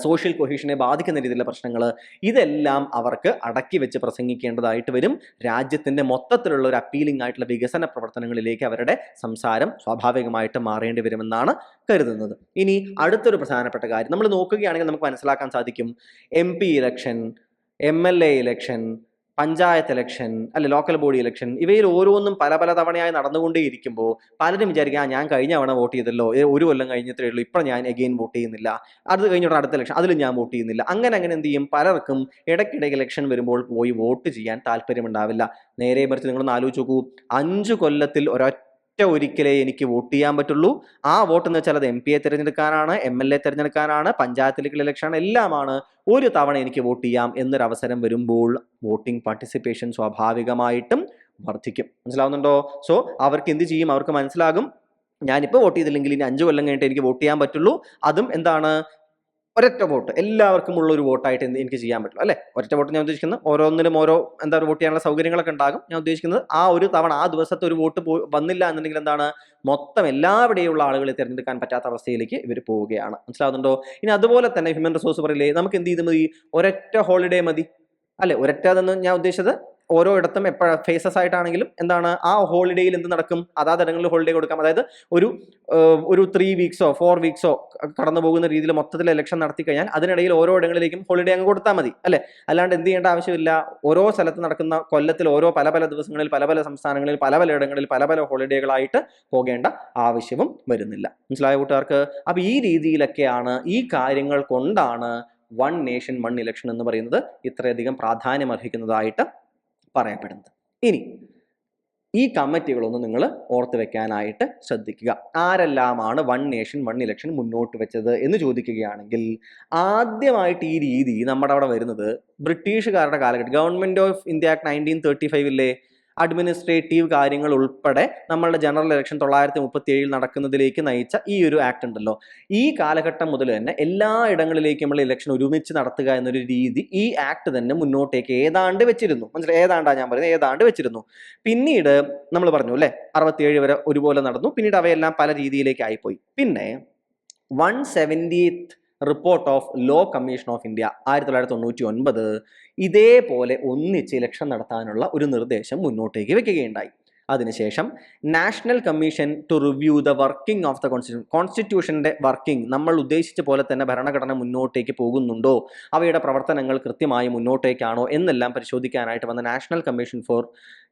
സോഷ്യൽ കൊഹീഷനെ ബാധിക്കുന്ന രീതിയിലുള്ള പ്രശ്നങ്ങൾ, ഇതെല്ലാം അവർക്ക് അടക്കി വെച്ച് പ്രസംഗിക്കേണ്ടതായിട്ട് വരും. രാജ്യത്തിൻ്റെ മൊത്തത്തിലുള്ള ഒരു അപ്പീലിംഗ് ആയിട്ടുള്ള വികസന പ്രവർത്തനങ്ങളിലേക്ക് അവരുടെ സംസാരം സ്വാഭാവികമായിട്ട് മാറേണ്ടി വരുമെന്നാണ് കരുതുന്നത്. ഇനി അടുത്തൊരു പ്രധാനപ്പെട്ട കാര്യം നമ്മൾ നോക്കുകയാണെങ്കിൽ നമുക്ക് മനസ്സിലാക്കാൻ സാധിക്കും, MP election, MLA election, panchayat election അല്ലെ, ലോക്കൽ ബോഡി ഇലക്ഷൻ, ഇവയിൽ ഓരോന്നും പല പല തവണയായി നടന്നുകൊണ്ടേയിരിക്കുമ്പോൾ പലരും വിചാരിക്കുക ഞാൻ കഴിഞ്ഞ തവണ വോട്ട് ചെയ്തല്ലോ, ഒരു കൊല്ലം കഴിഞ്ഞിട്ടേ ഉള്ളൂ, ഇപ്പം ഞാൻ എഗെയിൻ വോട്ട് ചെയ്യുന്നില്ല, അത് കഴിഞ്ഞിട്ട് അടുത്ത ഇലക്ഷൻ അതിൽ ഞാൻ വോട്ട് ചെയ്യുന്നില്ല. അങ്ങനെ എന്ത് ചെയ്യും, പലർക്കും ഇടയ്ക്കിടയ്ക്ക് ഇലക്ഷൻ വരുമ്പോൾ പോയി വോട്ട് ചെയ്യാൻ താല്പര്യമുണ്ടാവില്ല. നേരെ മറിച്ച് നിങ്ങളൊന്ന് ആലോചിച്ച് നോക്കൂ, 5 കൊല്ലത്തിൽ ഒരിക്കലേ എനിക്ക് വോട്ട് ചെയ്യാൻ പറ്റുള്ളൂ. ആ വോട്ട് എന്ന് വെച്ചാൽ അത് MP തിരഞ്ഞെടുക്കാനാണ്, MLA തിരഞ്ഞെടുക്കാനാണ്, പഞ്ചായത്തിലേക്കുള്ള ഇലക്ഷൻ എല്ലാമാണ്. ഒരു തവണ എനിക്ക് വോട്ട് ചെയ്യാം എന്നൊരവസരം വരുമ്പോൾ വോട്ടിംഗ് പാർട്ടിസിപ്പേഷൻ സ്വാഭാവികമായിട്ടും വർദ്ധിക്കും. മനസ്സിലാവുന്നുണ്ടോ? സോ അവർക്ക് എന്ത് ചെയ്യും, അവർക്ക് മനസ്സിലാകും ഞാനിപ്പോൾ വോട്ട് ചെയ്തില്ലെങ്കിൽ ഇനി 5 കൊല്ലം കഴിഞ്ഞിട്ട് എനിക്ക് വോട്ട് ചെയ്യാൻ പറ്റുള്ളൂ. അതും എന്താണ്, ഒരൊറ്റ വോട്ട് എല്ലാവർക്കും ഉള്ള ഒരു വോട്ടായിട്ട് എനിക്ക് ചെയ്യാൻ പറ്റുള്ളൂ അല്ലെ. ഒരൊറ്റ വോട്ട് ഞാൻ ഉദ്ദേശിക്കുന്നത് ഓരോന്നിനും ഓരോ വോട്ട് ചെയ്യാനുള്ള സൗകര്യങ്ങളൊക്കെ ഉണ്ടാകും. ഞാൻ ഉദ്ദേശിക്കുന്നത് ആ ഒരു തവണ ആ ദിവസത്തെ ഒരു വോട്ട് വന്നില്ല എന്നുണ്ടെങ്കിൽ എന്താണ്, മൊത്തം എല്ലാവിടെയുള്ള ആളുകളെ തിരഞ്ഞെടുക്കാൻ പറ്റാത്ത അവസ്ഥയിലേക്ക് ഇവർ പോവുകയാണ്. മനസ്സിലാവുന്നുണ്ടോ? ഇനി അതുപോലെ തന്നെ ഹ്യൂമൻ റിസോഴ്സ് പറയില്ലേ, നമുക്ക് എന്ത് ചെയ്ത് മതി, ഒരൊറ്റ ഹോളിഡേ മതി അല്ലെ. ഒരൊറ്റതെന്ന് ഞാൻ ഉദ്ദേശിച്ചത് ഓരോ ഇടത്തും എപ്പോഴും ഫേസസ് ആയിട്ടാണെങ്കിലും എന്താണ്, ആ ഹോളിഡേയിൽ എന്ത് നടക്കും, അതാതിടങ്ങളിൽ ഹോളിഡേ കൊടുക്കാം. അതായത് ഒരു 3 വീക്സോ 4 വീക്സോ കടന്നു പോകുന്ന രീതിയിൽ മൊത്തത്തിൽ ഇലക്ഷൻ നടത്തി കഴിഞ്ഞാൽ അതിനിടയിൽ ഓരോ ഇടങ്ങളിലേക്കും ഹോളിഡേ അങ്ങ് കൊടുത്താൽ മതി അല്ലെ. അല്ലാണ്ട് എന്ത് ചെയ്യേണ്ട ആവശ്യമില്ല, ഓരോ സ്ഥലത്ത് നടക്കുന്ന കൊല്ലത്തിൽ ഓരോ പല പല ദിവസങ്ങളിൽ പല പല സംസ്ഥാനങ്ങളിൽ പല പല ഇടങ്ങളിൽ പല പല ഹോളിഡേകളായിട്ട് പോകേണ്ട ആവശ്യവും വരുന്നില്ല. മനസ്സിലായ കൂട്ടുകാർക്ക്? അപ്പൊ ഈ രീതിയിലൊക്കെയാണ്, ഈ കാര്യങ്ങൾ കൊണ്ടാണ് വൺ നേഷൻ വൺ ഇലക്ഷൻ എന്ന് പറയുന്നത് ഇത്രയധികം പ്രാധാന്യം അർഹിക്കുന്നതായിട്ട് പറയപ്പെടുന്നത്. ഇനി ഈ കമ്മിറ്റികളൊന്നും നിങ്ങൾ ഓർത്ത് വെക്കാനായിട്ട് ശ്രദ്ധിക്കുക. ആരെല്ലാമാണ് വൺ നേഷൻ വൺ ഇലക്ഷൻ മുന്നോട്ട് വെച്ചത് എന്ന് ചോദിക്കുകയാണെങ്കിൽ, ആദ്യമായിട്ട് ഈ രീതി നമ്മുടെ അവിടെ വരുന്നത് ബ്രിട്ടീഷുകാരുടെ കാലഘട്ടം, ഗവൺമെന്റ് ഓഫ് ഇന്ത്യ ആക്ട് 1935 ഇല്ലേ, അഡ്മിനിസ്ട്രേറ്റീവ് കാര്യങ്ങൾ ഉൾപ്പെടെ നമ്മളുടെ ജനറൽ ഇലക്ഷൻ 937 നടക്കുന്നതിലേക്ക് നയിച്ച ഈ ഒരു ആക്ട് ഉണ്ടല്ലോ, ഈ കാലഘട്ടം മുതൽ തന്നെ എല്ലാ ഇടങ്ങളിലേക്കുമുള്ള ഇലക്ഷൻ ഒരുമിച്ച് നടത്തുക എന്നൊരു രീതി ഈ ആക്ട് തന്നെ മുന്നോട്ടേക്ക് ഏതാണ്ട് വെച്ചിരുന്നു. മനസ്സിലായി? ഏതാണ്ടാ ഞാൻ പറയുന്നത്, ഏതാണ്ട് വെച്ചിരുന്നു. പിന്നീട് നമ്മൾ പറഞ്ഞു അല്ലെ, 67 വരെ ഒരുപോലെ നടന്നു. പിന്നീട് അവയെല്ലാം പല രീതിയിലേക്ക് ആയിപ്പോയി. പിന്നെ 170th report of law commission of India 1999 ഇതേപോലെ ഒന്നിച്ച് ഇലക്ഷൻ നടത്താനുള്ള ഒരു നിർദ്ദേശം മുന്നോട്ടേക്ക് വെക്കുകയുണ്ടായി. അതിനുശേഷം national commission to review the working of the കോൺസ്റ്റിറ്റ്യൂഷന്റെ വർക്കിംഗ്, നമ്മൾ ഉദ്ദേശിച്ച പോലെ തന്നെ ഭരണഘടന മുന്നോട്ടേക്ക് പോകുന്നുണ്ടോ, അവയുടെ പ്രവർത്തനങ്ങൾ കൃത്യമായി മുന്നോട്ടേക്കാണോ എന്നെല്ലാം പരിശോധിക്കാനായിട്ട് വന്ന national commission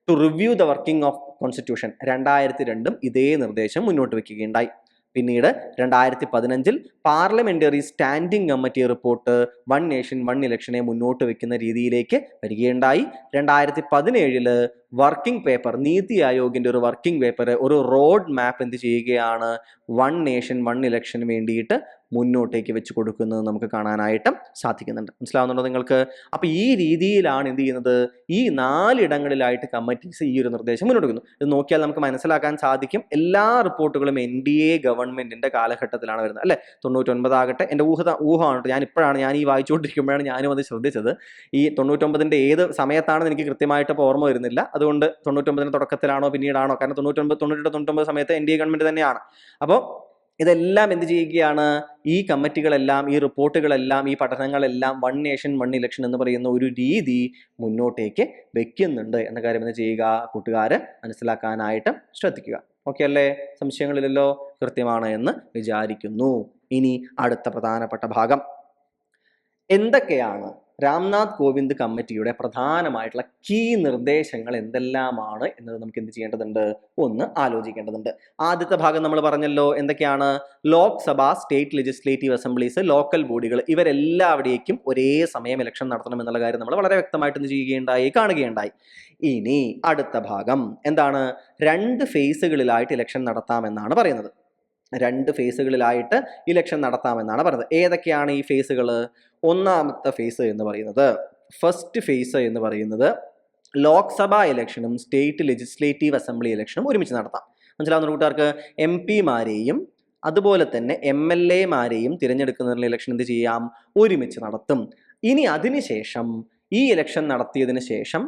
to review the working of constitution 2002 ഇതേ നിർദ്ദേശം മുന്നോട്ട് വെക്കുകയുണ്ടായി. പിന്നീട് 2015 parliamentary standing committee report one nation one ഇലക്ഷനെ മുന്നോട്ട് വെക്കുന്ന രീതിയിലേക്ക് വരികയുണ്ടായി. 2017 വർക്കിംഗ് പേപ്പർ, നീതി ആയോഗിന്റെ ഒരു വർക്കിംഗ് പേപ്പർ, ഒരു റോഡ് മാപ്പ് എന്ത് ചെയ്യുകയാണ്, വൺ നേഷൻ വൺ ഇലക്ഷന് വേണ്ടിയിട്ട് മുന്നോട്ടേക്ക് വെച്ച് കൊടുക്കുന്നത് നമുക്ക് കാണാനായിട്ട് സാധിക്കുന്നുണ്ട്. മനസ്സിലാവുന്നുണ്ടോ നിങ്ങൾക്ക്? അപ്പൊ ഈ രീതിയിലാണ് എന്ത് ചെയ്യുന്നത്, ഈ 4 ഇടങ്ങളിലായിട്ട് കമ്മിറ്റീസ് ഈ ഒരു നിർദ്ദേശം മുന്നോട്ട് വെക്കുന്നു. ഇത് നോക്കിയാൽ നമുക്ക് മനസ്സിലാക്കാൻ സാധിക്കും, എല്ലാ റിപ്പോർട്ടുകളും NDA ഗവൺമെന്റിന്റെ കാലഘട്ടത്തിലാണ് വരുന്നത് അല്ലെ. 99 ആകട്ടെ, എൻ്റെ ഊഹമാണ്, ഞാൻ ഈ വായിച്ചുകൊണ്ടിരിക്കുമ്പോഴാണ് ഞാനും അത് ശ്രദ്ധിച്ചത്. ഈ 99ന്റെ ഏത് സമയത്താണെന്ന് എനിക്ക് കൃത്യമായിട്ട് ഇപ്പോൾ ഓർമ്മ വരുന്നില്ല. അതുകൊണ്ട് 99ന്റെ തുടക്കത്തിലാണോ പിന്നീടാണോ, കാരണം 98, 99 സമയത്ത് NDA ഗവൺമെന്റ് തന്നെയാണ്. അപ്പോൾ ഇതെല്ലാം എന്ത് ചെയ്യുകയാണ്? ഈ കമ്മിറ്റികളെല്ലാം, ഈ റിപ്പോർട്ടുകളെല്ലാം, ഈ പഠനങ്ങളെല്ലാം വൺ നേഷൻ വൺ ഇലക്ഷൻ എന്ന് പറയുന്ന ഒരു രീതി മുന്നോട്ടേക്ക് വെക്കുന്നുണ്ട് എന്ന കാര്യം എന്ത് ചെയ്യുക? കൂട്ടുകാർ മനസ്സിലാക്കാനായിട്ട് ശ്രദ്ധിക്കുക. ഓക്കെ അല്ലേ? സംശയങ്ങളില്ലല്ലോ? കൃത്യമാണ് എന്ന് വിചാരിക്കുന്നു. ഇനി അടുത്ത പ്രധാനപ്പെട്ട ഭാഗം, എന്തൊക്കെയാണ് രാംനാഥ് കോവിന്ദ് കമ്മിറ്റിയുടെ പ്രധാനമായിട്ടുള്ള കീ നിർദ്ദേശങ്ങൾ എന്തെല്ലാമാണ് എന്നത് നമുക്ക് എന്ത് ചെയ്യേണ്ടതുണ്ട്? ഒന്ന് ആലോചിക്കേണ്ടതുണ്ട്. ആദ്യത്തെ ഭാഗം നമ്മൾ പറഞ്ഞല്ലോ, എന്തൊക്കെയാണ്? Lok Sabha, state legislative assemblies, local ബോഡികൾ, ഇവരെല്ലാവിടേക്കും ഒരേ സമയം ഇലക്ഷൻ നടത്തണം എന്നുള്ള കാര്യം നമ്മൾ വളരെ വ്യക്തമായിട്ട് എന്ത് ചെയ്യുകയുണ്ടായി? കാണുകയുണ്ടായി. ഇനി അടുത്ത ഭാഗം എന്താണ്? 2 ഫേസുകളിലായിട്ട് ഇലക്ഷൻ നടത്താമെന്നാണ് പറയുന്നത്. 2 ഫേസുകളിലായിട്ട് ഇലക്ഷൻ നടത്താമെന്നാണ് പറയുന്നത്. ഏതൊക്കെയാണ് ഈ ഫേസുകൾ? ഒന്നാമത്തെ ഫേസ് എന്ന് പറയുന്നത്, ഫസ്റ്റ് ഫേസ് എന്ന് പറയുന്നത് ലോക്സഭ ഇലക്ഷനും സ്റ്റേറ്റ് ലെജിസ്ലേറ്റീവ് അസംബ്ലി ഇലക്ഷനും ഒരുമിച്ച് നടത്താം. മനസ്സിലാവുന്ന കൂട്ടുകാർക്ക്? എം പിമാരെയും അതുപോലെ തന്നെ MLA-മാരെയും തിരഞ്ഞെടുക്കുന്നതിനുള്ള ഇലക്ഷൻ എന്ത് ചെയ്യാം? ഒരുമിച്ച് നടത്തും. ഇനി അതിനുശേഷം ഈ ഇലക്ഷൻ നടത്തിയതിന് ശേഷം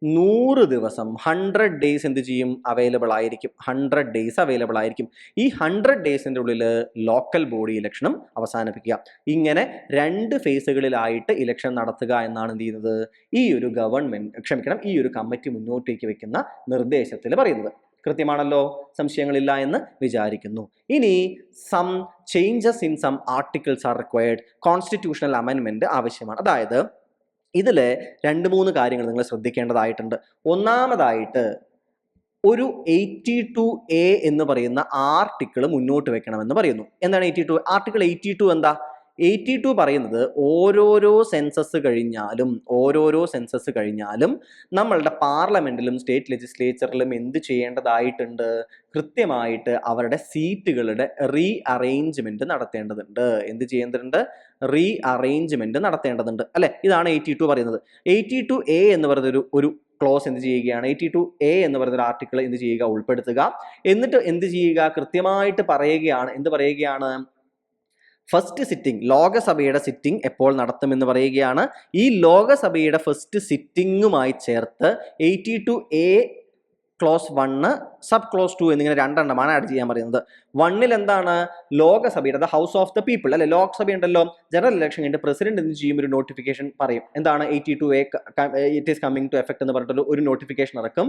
100 ദിവസം 100 ഡേയ്സ് എന്ത് ചെയ്യും? അവൈലബിൾ ആയിരിക്കും. 100 ഡേയ്സ് അവൈലബിൾ ആയിരിക്കും. ഈ 100 ഡേയ്സിൻ്റെ ഉള്ളിൽ ലോക്കൽ ബോഡി ഇലക്ഷനും അവസാനിപ്പിക്കുക. ഇങ്ങനെ 2 ഫേസുകളിലായിട്ട് ഇലക്ഷൻ നടത്തുക എന്നാണ് എന്ത് ചെയ്യുന്നത്? ഈ ഒരു ഈ ഒരു കമ്മിറ്റി മുന്നോട്ടേക്ക് വെക്കുന്ന നിർദ്ദേശത്തിൽ പറയുന്നത്. കൃത്യമാണല്ലോ? സംശയങ്ങളില്ല എന്ന് വിചാരിക്കുന്നു. ഇനി some changes in some articles are required. Constitutional അമെൻമെന്റ് ആവശ്യമാണ്. അതായത് ഇതിൽ 2-3 കാര്യങ്ങൾ നിങ്ങൾ ശ്രദ്ധിക്കേണ്ടതായിട്ടുണ്ട്. ഒന്നാമതായിട്ട് ഒരു 82A എന്ന് പറയുന്ന ആർട്ടിക്കിൾ മുന്നോട്ട് വെക്കണമെന്ന് പറയുന്നു. എന്താണ് 82? ആർട്ടിക്കിൾ 82 എന്താ? 82 പറയുന്നത് ഓരോരോ സെൻസസ് കഴിഞ്ഞാലും നമ്മളുടെ പാർലമെന്റിലും സ്റ്റേറ്റ് ലെജിസ്ലേച്ചറിലും എന്ത് ചെയ്യേണ്ടതായിട്ടുണ്ട്? കൃത്യമായിട്ട് അവരുടെ സീറ്റുകളുടെ റീഅറേഞ്ച്മെന്റ് നടത്തേണ്ടതുണ്ട്. എന്ത് ചെയ്യേണ്ടതുണ്ട്? റീഅറേഞ്ച്മെന്റ് നടത്തേണ്ടതുണ്ട് അല്ലെ? ഇതാണ് 82 പറയുന്നത്. 82A എന്ന് പറയുന്ന ഒരു ക്ലോസ് എന്ത് ചെയ്യുകയാണ്? 82A എന്ന് പറയുന്ന ഒരു ആർട്ടിക്കിൾ എന്ത് ചെയ്യുക? ഉൾപ്പെടുത്തുക. എന്നിട്ട് എന്ത് ചെയ്യുക? കൃത്യമായിട്ട് പറയുകയാണ്. എന്ത് പറയുകയാണ്? ഫസ്റ്റ് സിറ്റിംഗ്, ലോകസഭയുടെ സിറ്റിംഗ് എപ്പോൾ നടത്തുമെന്ന് പറയുകയാണ്. ഈ ലോകസഭയുടെ ഫസ്റ്റ് സിറ്റിംഗുമായി ചേർത്ത് 82A ക്ലോസ് 1 സബ് ക്ലോസ് 2 എന്നിങ്ങനെ 2 എണ്ണമാണ് ആഡ് ചെയ്യാൻ പറയുന്നത്. 1 എന്താണ്? ലോകസഭയുടെ ഹൗസ് ഓഫ് ദ പീപ്പിൾ അല്ലെ? ലോക്സഭ ഉണ്ടല്ലോ, ജനറൽ ഇലക്ഷൻ കഴിഞ്ഞിട്ട് പ്രസിഡന്റ് എന്ത് ചെയ്യും? ഒരു നോട്ടിഫിക്കേഷൻ പറയും. എന്താണ്? 82A it is coming to effect എന്ന് പറഞ്ഞിട്ട് ഒരു നോട്ടിഫിക്കേഷൻ ഇറക്കും.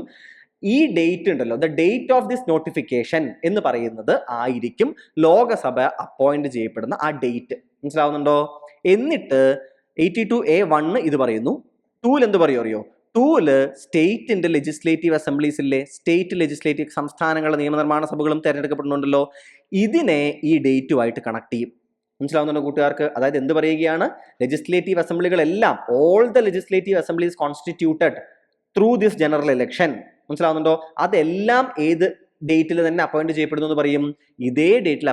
ഈ ഡേറ്റ് ഉണ്ടല്ലോ, the date of this notification എന്ന് പറയുന്നത് ആയിരിക്കും ലോകസഭ അപ്പോയിന്റ് ചെയ്യപ്പെടുന്ന ആ ഡേറ്റ്. മനസ്സിലാവുന്നുണ്ടോ? എന്നിട്ട് 82A1 ഇത് പറയുന്നു. 2 എന്ത് പറയും അറിയോ? 2 സ്റ്റേറ്റിന്റെ ലെജിസ്ലേറ്റീവ് അസംബ്ലീസ് ഇല്ലേ? സ്റ്റേറ്റ് ലെജിസ്ലേറ്റീവ്, സംസ്ഥാനങ്ങളുടെ നിയമനിർമ്മാണ സഭകളും തിരഞ്ഞെടുക്കപ്പെടുന്നുണ്ടല്ലോ, ഇതിനെ ഈ ഡേറ്റുമായിട്ട് കണക്ട് ചെയ്യും. മനസ്സിലാവുന്നുണ്ടോ കൂട്ടുകാർക്ക്? അതായത് എന്ത് പറയുകയാണ്? ലെജിസ്ലേറ്റീവ് അസംബ്ലികളെല്ലാം, all the legislative assemblies constituted through this general election, മനസ്സിലാവുന്നുണ്ടോ? അതെല്ലാം ഏത് ഡേറ്റിൽ തന്നെ അപ്പോയിന്റ് ചെയ്യപ്പെടുന്നു എന്ന് പറയും? ഇതേ ഡേറ്റിൽ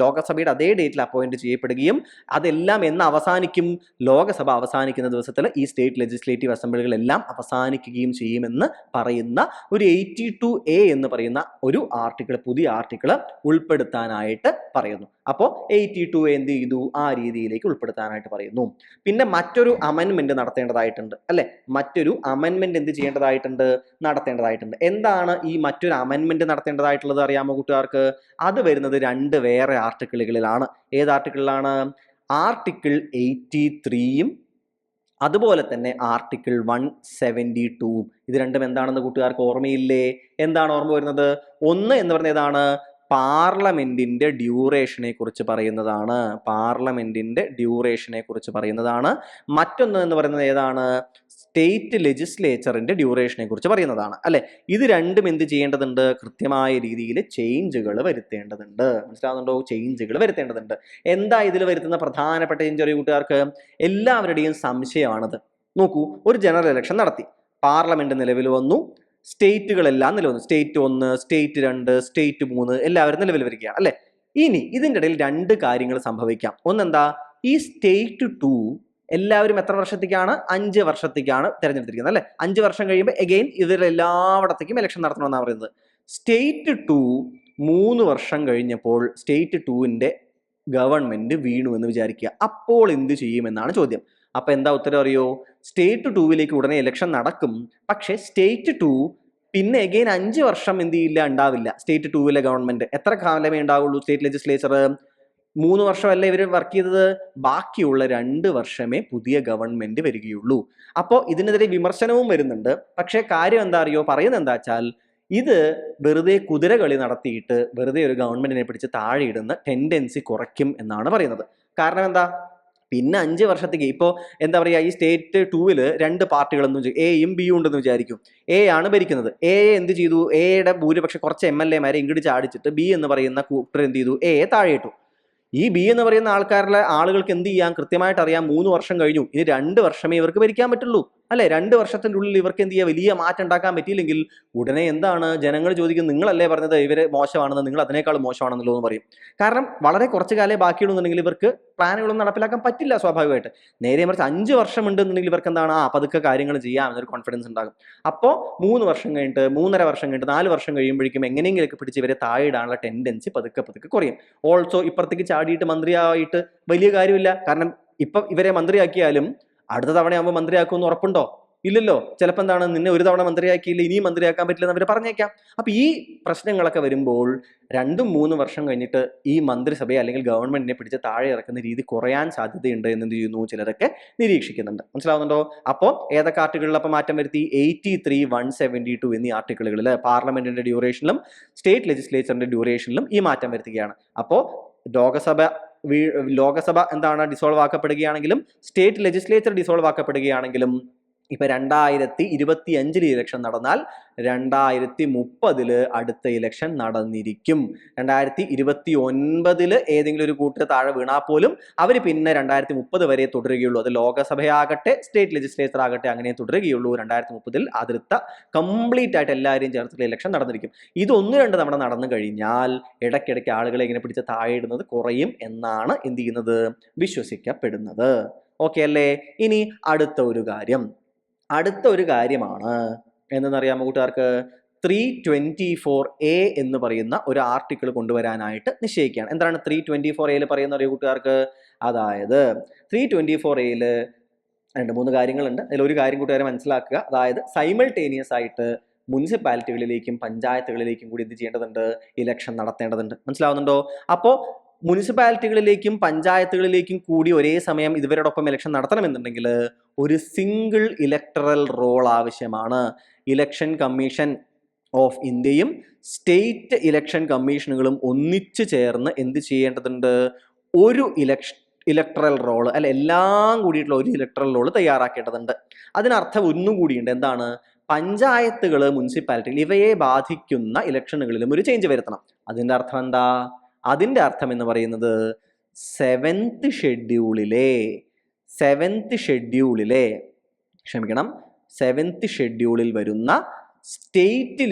ലോകസഭയുടെ അതേ ഡേറ്റിൽ അപ്പോയിന്റ് ചെയ്യപ്പെടുകയും അതെല്ലാം എന്ന് അവസാനിക്കും? ലോകസഭ അവസാനിക്കുന്ന ദിവസത്തിൽ ഈ സ്റ്റേറ്റ് ലെജിസ്ലേറ്റീവ് അസംബ്ലികളെല്ലാം അവസാനിക്കുകയും ചെയ്യുമെന്ന് പറയുന്ന ഒരു 82A എന്ന് പറയുന്ന ഒരു ആർട്ടിക്കിൾ, പുതിയ ആർട്ടിക്കിൾ ഉൾപ്പെടുത്താനായിട്ട് പറയുന്നു. അപ്പോൾ 82A എന്ത് ചെയ്തു? ആ രീതിയിലേക്ക് ഉൾപ്പെടുത്താനായിട്ട് പറയുന്നു. പിന്നെ മറ്റൊരു അമെൻമെന്റ് നടത്തേണ്ടതായിട്ടുണ്ട് അല്ലെ? മറ്റൊരു അമെൻമെന്റ് എന്ത് ചെയ്യേണ്ടതായിട്ടുണ്ട്? നടത്തേണ്ടതായിട്ടുണ്ട്. എന്താണ് ഈ മറ്റൊരു അമെൻമെന്റ് നടത്തേണ്ടതായിട്ടുള്ളത് അറിയാമോ കൂട്ടുകാർക്ക്? അത് വരുന്നത് 2 വേറെ ആർട്ടിക്കിളുകളിലാണ്. ഏത് ആർട്ടിക്കിളിലാണ്? ആർട്ടിക്കിൾ 83യും അതുപോലെ തന്നെ ആർട്ടിക്കിൾ 172. ഇത് രണ്ടും എന്താണെന്ന് കൂട്ടുകാർക്ക് ഓർമ്മയില്ലേ? എന്താണ് ഓർമ്മ വരുന്നത്? ഒന്ന് എന്ന് പറഞ്ഞ ഏതാണ്? പാർലമെന്റിന്റെ ഡ്യൂറേഷനെ കുറിച്ച് പറയുന്നതാണ്. മറ്റൊന്ന് എന്ന് പറയുന്നത് ഏതാണ്? സ്റ്റേറ്റ് ലെജിസ്ലേച്ചറിന്റെ ഡ്യൂറേഷനെ കുറിച്ച് പറയുന്നതാണ് അല്ലെ? ഇത് രണ്ടും എന്ത് ചെയ്യേണ്ടതുണ്ട്? കൃത്യമായ രീതിയിൽ ചേഞ്ചുകൾ വരുത്തേണ്ടതുണ്ട്. മനസ്സിലാവുന്നുണ്ടോ? ചേഞ്ചുകൾ വരുത്തേണ്ടതുണ്ട്. എന്താ ഇതിൽ വരുത്തുന്ന പ്രധാനപ്പെട്ട ചേഞ്ച് അറിയ കൂട്ടുകാർക്ക്? എല്ലാവരുടെയും സംശയമാണത്. നോക്കൂ, ഒരു ജനറൽ ഇലക്ഷൻ നടത്തി, പാർലമെന്റ് നിലവിൽ വന്നു, സ്റ്റേറ്റുകളെല്ലാം നിലവിൽ വന്നു. സ്റ്റേറ്റ് 1, സ്റ്റേറ്റ് 2, സ്റ്റേറ്റ് 3 എല്ലാവരും നിലവിൽ വരികയാണ് അല്ലെ? ഇനി ഇതിൻ്റെ ഇടയിൽ 2 കാര്യങ്ങൾ സംഭവിക്കാം. ഒന്നെന്താ? ഈ സ്റ്റേറ്റ് 2 എല്ലാവരും എത്ര വർഷത്തേക്കാണ്? 5 വർഷത്തേക്കാണ് തിരഞ്ഞെടുത്തിരിക്കുന്നത് അല്ലെ? 5 വർഷം കഴിയുമ്പോൾ എഗെയിൻ ഇവരെല്ലായിടത്തേക്കും ഇലക്ഷൻ നടത്തണമെന്നാണ് പറയുന്നത്. സ്റ്റേറ്റ് 2 3 വർഷം കഴിഞ്ഞപ്പോൾ സ്റ്റേറ്റ് 2ന്റെ ഗവൺമെന്റ് വീണു എന്ന് വിചാരിക്കുക. അപ്പോൾ എന്ത് ചെയ്യുമെന്നാണ് ചോദ്യം. അപ്പൊ എന്താ ഉത്തരം അറിയോ? സ്റ്റേറ്റ് 2ലേക്ക് ഉടനെ ഇലക്ഷൻ നടക്കും. പക്ഷേ സ്റ്റേറ്റ് 2 പിന്നെ എഗെയിൻ 5 വർഷം എന്ത് ചെയ്യില്ല, ഉണ്ടാവില്ല സ്റ്റേറ്റ് 2 ഗവൺമെന്റ്. എത്ര കാലമേ ഉണ്ടാവുള്ളൂ സ്റ്റേറ്റ് ലെജിസ്ലേച്ചർ? 3 വർഷമല്ലേ ഇവർ വർക്ക് ചെയ്തത്, ബാക്കിയുള്ള 2 വർഷമേ പുതിയ ഗവൺമെന്റ് വരികയുള്ളൂ. അപ്പോൾ ഇതിനെതിരെ വിമർശനവും വരുന്നുണ്ട്. പക്ഷേ കാര്യം എന്താ അറിയോ, പറയുന്നത് എന്താ വെച്ചാൽ ഇത് വെറുതെ കുതിരകളി നടത്തിയിട്ട് വെറുതെ ഒരു ഗവൺമെന്റിനെ പിടിച്ച് താഴെ ഇടുന്ന ടെൻഡൻസി കുറയ്ക്കും എന്നാണ് പറയുന്നത്. കാരണം എന്താ, പിന്നെ 5 വർഷത്തേക്ക് ഇപ്പോൾ എന്താ പറയുക, ഈ സ്റ്റേറ്റ് 2 2 പാർട്ടികളെന്നും എയും ബിയും ഉണ്ടെന്ന് വിചാരിക്കും. എ ആണ് ഭരിക്കുന്നത്. എ എന്ത് ചെയ്തു, എയുടെ ഭൂരിപക്ഷം കുറച്ച് MLA-മാരെ ഇങ്ങോട്ട് ചാടിച്ചിട്ട് ബി എന്ന് പറയുന്ന കൂട്ടർ എന്ത് ചെയ്തു, എയെ താഴെ ഇട്ടു. ഈ ബി എന്ന് പറയുന്ന ആളുകൾക്ക് എന്ത് ചെയ്യാം, കൃത്യമായിട്ട് അറിയാം 3 വർഷം കഴിഞ്ഞു, ഇനി 2 വർഷമേ ഇവർക്ക് ഭരിക്കാൻ പറ്റുള്ളൂ അല്ലെ. 2 വർഷത്തിൻ്റെ ഉള്ളിൽ ഇവർക്ക് എന്ത് ചെയ്യാം, വലിയ മാറ്റം ഉണ്ടാക്കാൻ പറ്റിയില്ലെങ്കിൽ ഉടനെ എന്താണ് ജനങ്ങൾ ചോദിക്കും, നിങ്ങളല്ലേ പറഞ്ഞത് ഇവര് മോശമാണെന്ന്, നിങ്ങൾ അതിനേക്കാൾ മോശമാണെന്നല്ലോ എന്ന് പറയും. കാരണം വളരെ കുറച്ച് കാലേ ബാക്കിയുണ്ടെന്നുണ്ടെങ്കിൽ ഇവർക്ക് പ്ലാനുകളൊന്നും നടപ്പിലാക്കാൻ പറ്റില്ല സ്വാഭാവികമായിട്ട്. നേരെ മറിച്ച് 5 വർഷം ഉണ്ടെന്നുണ്ടെങ്കിൽ ഇവർക്ക് എന്താണ്, പതുക്കെ കാര്യങ്ങൾ ചെയ്യാം എന്നൊരു കോൺഫിഡൻസ് ഉണ്ടാകും. അപ്പോൾ 3 വർഷം കഴിഞ്ഞിട്ട് 3.5 വർഷം കഴിഞ്ഞിട്ട് 4 വർഷം കഴിയുമ്പോഴേക്കും എങ്ങനെയെങ്കിലൊക്കെ പിടിച്ച് ഇവരെ താഴെ ഇടാനുള്ള ടെൻഡൻസി പതുക്കെ പതുക്കെ കുറയും. ഓൾസോ ഇപ്പുറത്തേക്ക് ചാടിയിട്ട് മന്ത്രിയായിട്ട് വലിയ കാര്യമില്ല. കാരണം ഇപ്പം ഇവരെ മന്ത്രിയാക്കിയാലും അടുത്ത തവണയാകുമ്പോൾ മന്ത്രിയാക്കുമെന്ന് ഉറപ്പുണ്ടോ? ഇല്ലല്ലോ. ചിലപ്പോൾ എന്താണ്, നിന്നെ ഒരു തവണ മന്ത്രിയാക്കിയില്ല ഇനിയും മന്ത്രിയാക്കാൻ പറ്റില്ലെന്ന് അവർ പറഞ്ഞേക്കാം. അപ്പൊ ഈ പ്രശ്നങ്ങളൊക്കെ വരുമ്പോൾ 2-3 വർഷം കഴിഞ്ഞിട്ട് ഈ മന്ത്രിസഭയെ അല്ലെങ്കിൽ ഗവൺമെന്റിനെ പിടിച്ച് താഴെ ഇറക്കുന്ന രീതി കുറയാൻ സാധ്യതയുണ്ട് എന്ന് എന്ത് ചെയ്യുന്നു, ചിലരൊക്കെ നിരീക്ഷിക്കുന്നുണ്ട്. മനസ്സിലാവുന്നുണ്ടോ? അപ്പോൾ ഏതൊക്കെ ആർട്ടിക്കിളിൽ അപ്പം മാറ്റം വരുത്തി, 83, 172 എന്നീ ആർട്ടിക്കിളുകളിൽ പാർലമെന്റിന്റെ ഡ്യൂറേഷനിലും സ്റ്റേറ്റ് ലെജിസ്ലേച്ചറിന്റെ ഡ്യൂറേഷനിലും ഈ മാറ്റം വരുത്തുകയാണ്. അപ്പോൾ ലോകസഭ എന്താണ് ഡിസോൾവ് ആക്കപ്പെടുകയാണെങ്കിലും സ്റ്റേറ്റ് ലെജിസ്ലേച്ചർ ഡിസോൾവ് ആക്കപ്പെടുകയാണെങ്കിലും ഇപ്പൊ 2025 ഇലക്ഷൻ നടന്നാൽ 2030 അടുത്ത ഇലക്ഷൻ നടന്നിരിക്കും. 2029 ഏതെങ്കിലും ഒരു കൂട്ടർ താഴെ വീണാൽ പോലും അവർ പിന്നെ 2030 വരെ തുടരുകയുള്ളൂ. അത് ലോകസഭയാകട്ടെ സ്റ്റേറ്റ് ലെജിസ്ലേച്ചർ ആകട്ടെ അങ്ങനെ തുടരുകയുള്ളൂ. 2030 അതിർത്ത കംപ്ലീറ്റ് ആയിട്ട് എല്ലാവരെയും ചേർത്തുള്ള ഇലക്ഷൻ നടന്നിരിക്കും. ഇത് 1-2 തവണ നടന്നു കഴിഞ്ഞാൽ ഇടയ്ക്കിടയ്ക്ക് ആളുകളെ ഇങ്ങനെ പിടിച്ച് താഴെ ഇടുന്നത് കുറയും എന്നാണ് എന്ത് ചെയ്യുന്നത്, വിശ്വസിക്കപ്പെടുന്നത്. ഓക്കെ അല്ലേ? ഇനി അടുത്ത ഒരു കാര്യമാണ് എന്തെന്നറിയാമോ കൂട്ടുകാർക്ക്, 324A എന്ന് പറയുന്ന ഒരു ആർട്ടിക്കിൾ കൊണ്ടുവരാനായിട്ട് നിശ്ചയിക്കുകയാണ്. എന്താണ് 324A പറയുന്ന അറിയോ കൂട്ടുകാർക്ക്? അതായത് 324A 2-3 കാര്യങ്ങളുണ്ട്. അതിലൊരു കാര്യം കൂട്ടുകാരെ മനസ്സിലാക്കുക. അതായത് സൈമൾട്ടേനിയസ് ആയിട്ട് മുനിസിപ്പാലിറ്റികളിലേക്കും പഞ്ചായത്തുകളിലേക്കും കൂടി എന്ത് ചെയ്യേണ്ടതുണ്ട്, ഇലക്ഷൻ നടത്തേണ്ടതുണ്ട്. മനസ്സിലാവുന്നുണ്ടോ? അപ്പോൾ മുനിസിപ്പാലിറ്റികളിലേക്കും പഞ്ചായത്തുകളിലേക്കും കൂടി ഒരേ സമയം ഇവരോടൊപ്പം ഇലക്ഷൻ നടത്തണമെന്നുണ്ടെങ്കിൽ ഒരു സിംഗിൾ ഇലക്ടറൽ റോൾ ആവശ്യമാണ്. ഇലക്ഷൻ കമ്മീഷൻ ഓഫ് ഇന്ത്യയും സ്റ്റേറ്റ് ഇലക്ഷൻ കമ്മീഷനുകളും ഒന്നിച്ചു ചേർന്ന് എന്ത് ചെയ്യേണ്ടതുണ്ട്, ഒരു ഇലക്ടറൽ റോള് അല്ല എല്ലാം കൂടിയിട്ടുള്ള ഒരു ഇലക്ടറൽ റോള് തയ്യാറാക്കേണ്ടതുണ്ട്. അതിനർത്ഥം ഒന്നും കൂടിയുണ്ട്. എന്താണ്? പഞ്ചായത്തുകൾ, മുനിസിപ്പാലിറ്റികൾ ഇവയെ ബാധിക്കുന്ന ഇലക്ഷനുകളിലും ഒരു ചേഞ്ച് വരുത്തണം. അതിൻ്റെ അർത്ഥം എന്താ? അതിൻ്റെ അർത്ഥം എന്ന് പറയുന്നത് 7th ഷെഡ്യൂളിൽ വരുന്ന സ്റ്റേറ്റ്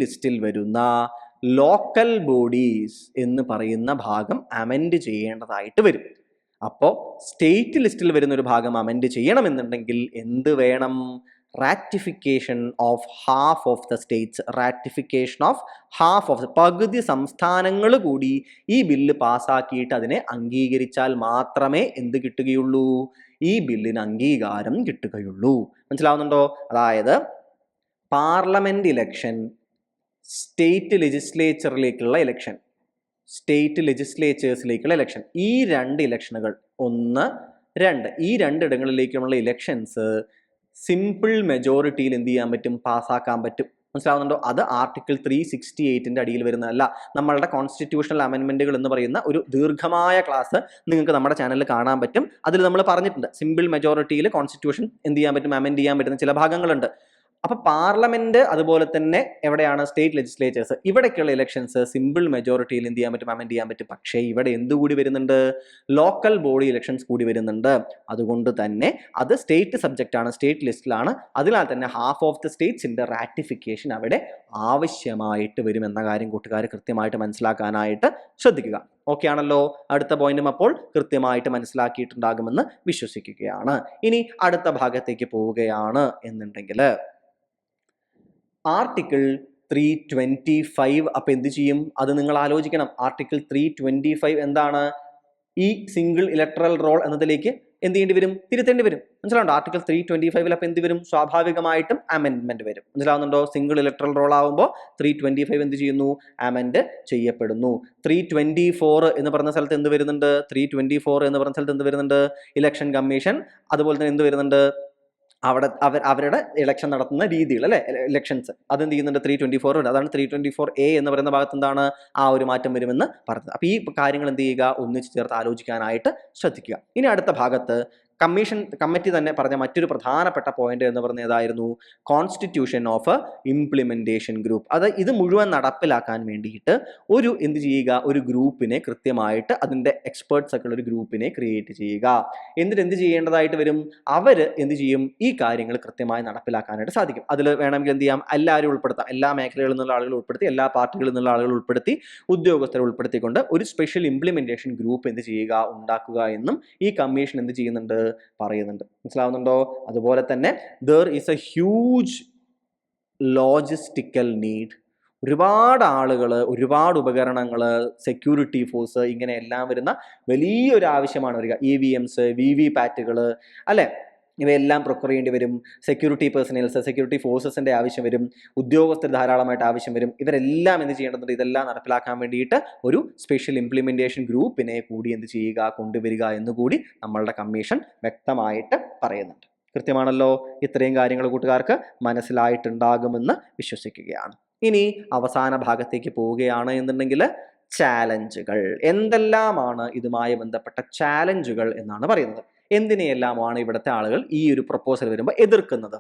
ലിസ്റ്റിൽ വരുന്ന ലോക്കൽ ബോഡീസ് എന്ന് പറയുന്ന ഭാഗം അമെൻഡ് ചെയ്യേണ്ടതായിട്ട് വരും. അപ്പോൾ സ്റ്റേറ്റ് ലിസ്റ്റിൽ വരുന്ന ഒരു ഭാഗം അമെൻഡ് ചെയ്യണമെന്നുണ്ടെങ്കിൽ എന്ത് വേണം? Ratification of half of the States, പകുതി സംസ്ഥാനങ്ങൾ കൂടി ഈ ബില്ല് പാസ്സാക്കിയിട്ട് അതിനെ അംഗീകരിച്ചാൽ മാത്രമേ എന്ത് കിട്ടുകയുള്ളൂ, ഈ ബില്ലിന് അംഗീകാരം കിട്ടുകയുള്ളൂ. മനസ്സിലാവുന്നുണ്ടോ? അതായത് പാർലമെന്റ് ഇലക്ഷൻ, സ്റ്റേറ്റ് ലെജിസ്ലേച്ചറിലേക്കുള്ള ഇലക്ഷൻ, ഈ 2 ഇലക്ഷനുകൾ 1, 2 ഈ 2 ഇടങ്ങളിലേക്കുള്ള ഇലക്ഷൻസ് സിമ്പിൾ മെജോറിറ്റിയിൽ എന്ത് ചെയ്യാൻ പറ്റും, പാസ്സാക്കാൻ പറ്റും. മനസ്സിലാവുന്നുണ്ടോ? അത് ആർട്ടിക്കിൾ 368 അടിയിൽ വരുന്നതല്ല. നമ്മളുടെ കോൺസ്റ്റിറ്റ്യൂഷണൽ അമെൻമെന്റുകൾ എന്ന് പറയുന്ന ഒരു ദീർഘമായ ക്ലാസ് നിങ്ങൾക്ക് നമ്മുടെ ചാനലിൽ കാണാൻ പറ്റും. അതിൽ നമ്മൾ പറഞ്ഞിട്ടുണ്ട് സിമ്പിൾ മെജോറിറ്റിയിൽ കോൺസ്റ്റിറ്റ്യൂഷൻ എന്ത് ചെയ്യാൻ പറ്റും, അമെൻഡ് ചെയ്യാൻ പറ്റുന്ന ചില ഭാഗങ്ങളുണ്ട്. അപ്പൊ പാർലമെന്റ് അതുപോലെ തന്നെ എവിടെയാണ് സ്റ്റേറ്റ് ലെജിസ്ലേച്ചേഴ്സ്, ഇവിടേക്കുള്ള ഇലക്ഷൻസ് സിമ്പിൾ മെജോറിറ്റിയിൽ എന്ത് ചെയ്യാൻ പറ്റും, അമെൻഡ് ചെയ്യാൻ പറ്റും. പക്ഷേ ഇവിടെ എന്തുകൂടി വരുന്നുണ്ട്, ലോക്കൽ ബോഡി ഇലക്ഷൻസ് കൂടി വരുന്നുണ്ട്. അതുകൊണ്ട് തന്നെ അത് സ്റ്റേറ്റ് സബ്ജക്റ്റ് ആണ്, സ്റ്റേറ്റ് ലിസ്റ്റിലാണ്. അതിനാൽ തന്നെ ഹാഫ് ഓഫ് ദ സ്റ്റേറ്റ്സിന്റെ റാറ്റിഫിക്കേഷൻ അവിടെ ആവശ്യമായിട്ട് വരും എന്ന കാര്യം കൂട്ടുകാർ കൃത്യമായിട്ട് മനസ്സിലാക്കാനായിട്ട് ശ്രദ്ധിക്കുക. ഓക്കെ ആണല്ലോ? അടുത്ത പോയിന്റും അപ്പോൾ കൃത്യമായിട്ട് മനസ്സിലാക്കിയിട്ടുണ്ടാകുമെന്ന് വിശ്വസിക്കുകയാണ്. ഇനി അടുത്ത ഭാഗത്തേക്ക് പോവുകയാണ് എന്നുണ്ടെങ്കിൽ ആർട്ടിക്കിൾ 325 അപ്പം എന്ത് ചെയ്യും, അത് നിങ്ങൾ ആലോചിക്കണം. ആർട്ടിക്കിൾ 325 എന്താണ്? ഈ സിംഗിൾ ഇലക്ടറൽ റോൾ എന്നതിലേക്ക് എന്ത് ചെയ്യേണ്ടി വരും? തിരുത്തേണ്ടി വരും. മനസ്സിലാവുണ്ടോ? ആർട്ടിക്കിൾ 325 അപ്പോൾ എന്ത് വരും? സ്വാഭാവികമായിട്ടും അമെൻമെന്റ് വരും. മനസ്സിലാവുന്നുണ്ടോ? സിംഗിൾ ഇലക്ട്രൽ റോൾ ആവുമ്പോൾ 325 എന്ത് ചെയ്യുന്നു? അമെൻഡ് ചെയ്യപ്പെടുന്നു. 324 എന്ന് പറഞ്ഞ സ്ഥലത്ത് എന്ത് വരുന്നുണ്ട്? 324 എന്ന് പറഞ്ഞ സ്ഥലത്ത് എന്ത് വരുന്നുണ്ട്? Election commission. അതുപോലെ തന്നെ എന്ത് വരുന്നുണ്ട്? അവരുടെ ഇലക്ഷൻ നടത്തുന്ന രീതികൾ, അല്ലെ, ഇലക്ഷൻസ്, അതെന്ത് ചെയ്യുന്നുണ്ട്? 324 ഉണ്ട്. അതാണ് 324A എന്ന് പറയുന്ന ഭാഗത്ത് എന്താണ് ആ ഒരു മാറ്റം വരുമെന്ന് പറഞ്ഞത്. അപ്പൊ ഈ കാര്യങ്ങൾ എന്ത് ചെയ്യുക? ഒന്നിച്ച് ചേർത്ത് ആലോചിക്കാനായിട്ട് ശ്രദ്ധിക്കുക. ഇനി അടുത്ത ഭാഗത്ത് കമ്മിറ്റി തന്നെ പറഞ്ഞ മറ്റൊരു പ്രധാനപ്പെട്ട പോയിന്റ് എന്ന് പറഞ്ഞ ഏതായിരുന്നു? Constitution of implementation group. അത് ഇത് മുഴുവൻ നടപ്പിലാക്കാൻ വേണ്ടിയിട്ട് എന്ത് ചെയ്യുക? ഒരു ഗ്രൂപ്പിനെ കൃത്യമായിട്ട് അതിന്റെ എക്സ്പേർട്സ് ഒക്കെ ഉള്ള ഒരു ഗ്രൂപ്പിനെ ക്രിയേറ്റ് ചെയ്യുക. എന്നിട്ട് എന്ത് ചെയ്യേണ്ടതായിട്ട് വരും? അവര് എന്ത് ചെയ്യും? ഈ കാര്യങ്ങൾ കൃത്യമായി നടപ്പിലാക്കാനായിട്ട് സാധിക്കും. അതിൽ വേണമെങ്കിൽ എന്ത് ചെയ്യാം? എല്ലാവരും ഉൾപ്പെടുത്താം. എല്ലാ മേഖലകളിൽ നിന്നുള്ള ആളുകൾ ഉൾപ്പെടുത്തി, എല്ലാ പാർട്ടികളിൽ നിന്നുള്ള ആളുകൾ ഉൾപ്പെടുത്തി, ഉദ്യോഗസ്ഥരെ ഉൾപ്പെടുത്തിക്കൊണ്ട് ഒരു സ്പെഷ്യൽ ഇംപ്ലിമെന്റേഷൻ ഗ്രൂപ്പ് എന്ത് ചെയ്യുക? ഉണ്ടാക്കുക എന്നും ഈ കമ്മീഷൻ എന്ത് ചെയ്യുന്നുണ്ട്? പറയുന്നുണ്ട്. മനസ്സിലാവുന്നുണ്ടോ? അതുപോലെ തന്നെ there is a huge logistical need. ഒരുപാട് ആളുകൾ, ഒരുപാട് ഉപകരണങ്ങൾ, സെക്യൂരിറ്റി ഫോഴ്സ്, ഇങ്ങനെ എല്ലാം വരുന്ന വലിയൊരു ആവശ്യമാണ് വരിക. EVMs, VVPATകൾ, അല്ലെ, ഇവയെല്ലാം പ്രൊക്യൂർ ചെയ്യേണ്ടി വരും. സെക്യൂരിറ്റി പേഴ്സണൽസ്, സെക്യൂരിറ്റി ഫോഴ്സസിന്റെ ആവശ്യം വരും. ഉദ്യോഗസ്ഥർ ധാരാളമായിട്ട് ആവശ്യം വരും. ഇവരെല്ലാം എന്ത് ചെയ്യേണ്ടതുണ്ട്? ഇതെല്ലാം നടപ്പിലാക്കാൻ വേണ്ടിയിട്ട് ഒരു സ്പെഷ്യൽ ഇംപ്ലിമെന്റേഷൻ ഗ്രൂപ്പിനെ കൂടി എന്ത് ചെയ്യുക? കൊണ്ടുവരിക എന്നുകൂടി നമ്മളുടെ കമ്മീഷൻ വ്യക്തമായിട്ട് പറയുന്നുണ്ട്. കൃത്യമാണല്ലോ? ഇത്രയും കാര്യങ്ങൾ കൂട്ടുകാർക്ക് മനസ്സിലായിട്ടുണ്ടാകുമെന്ന് വിശ്വസിക്കുകയാണ്. ഇനി അവസാന ഭാഗത്തേക്ക് പോവുകയാണ് എന്നുണ്ടെങ്കിൽ ചാലഞ്ചുകൾ. എന്തെല്ലാമാണ് ഇതുമായി ബന്ധപ്പെട്ട ചാലഞ്ചുകൾ എന്നാണ് പറയുന്നത്? എന്തിനെയെല്ലാമാണ് ഇവിടുത്തെ ആളുകൾ ഈ ഒരു പ്രപ്പോസൽ വരുമ്പോൾ എതിർക്കുന്നത്?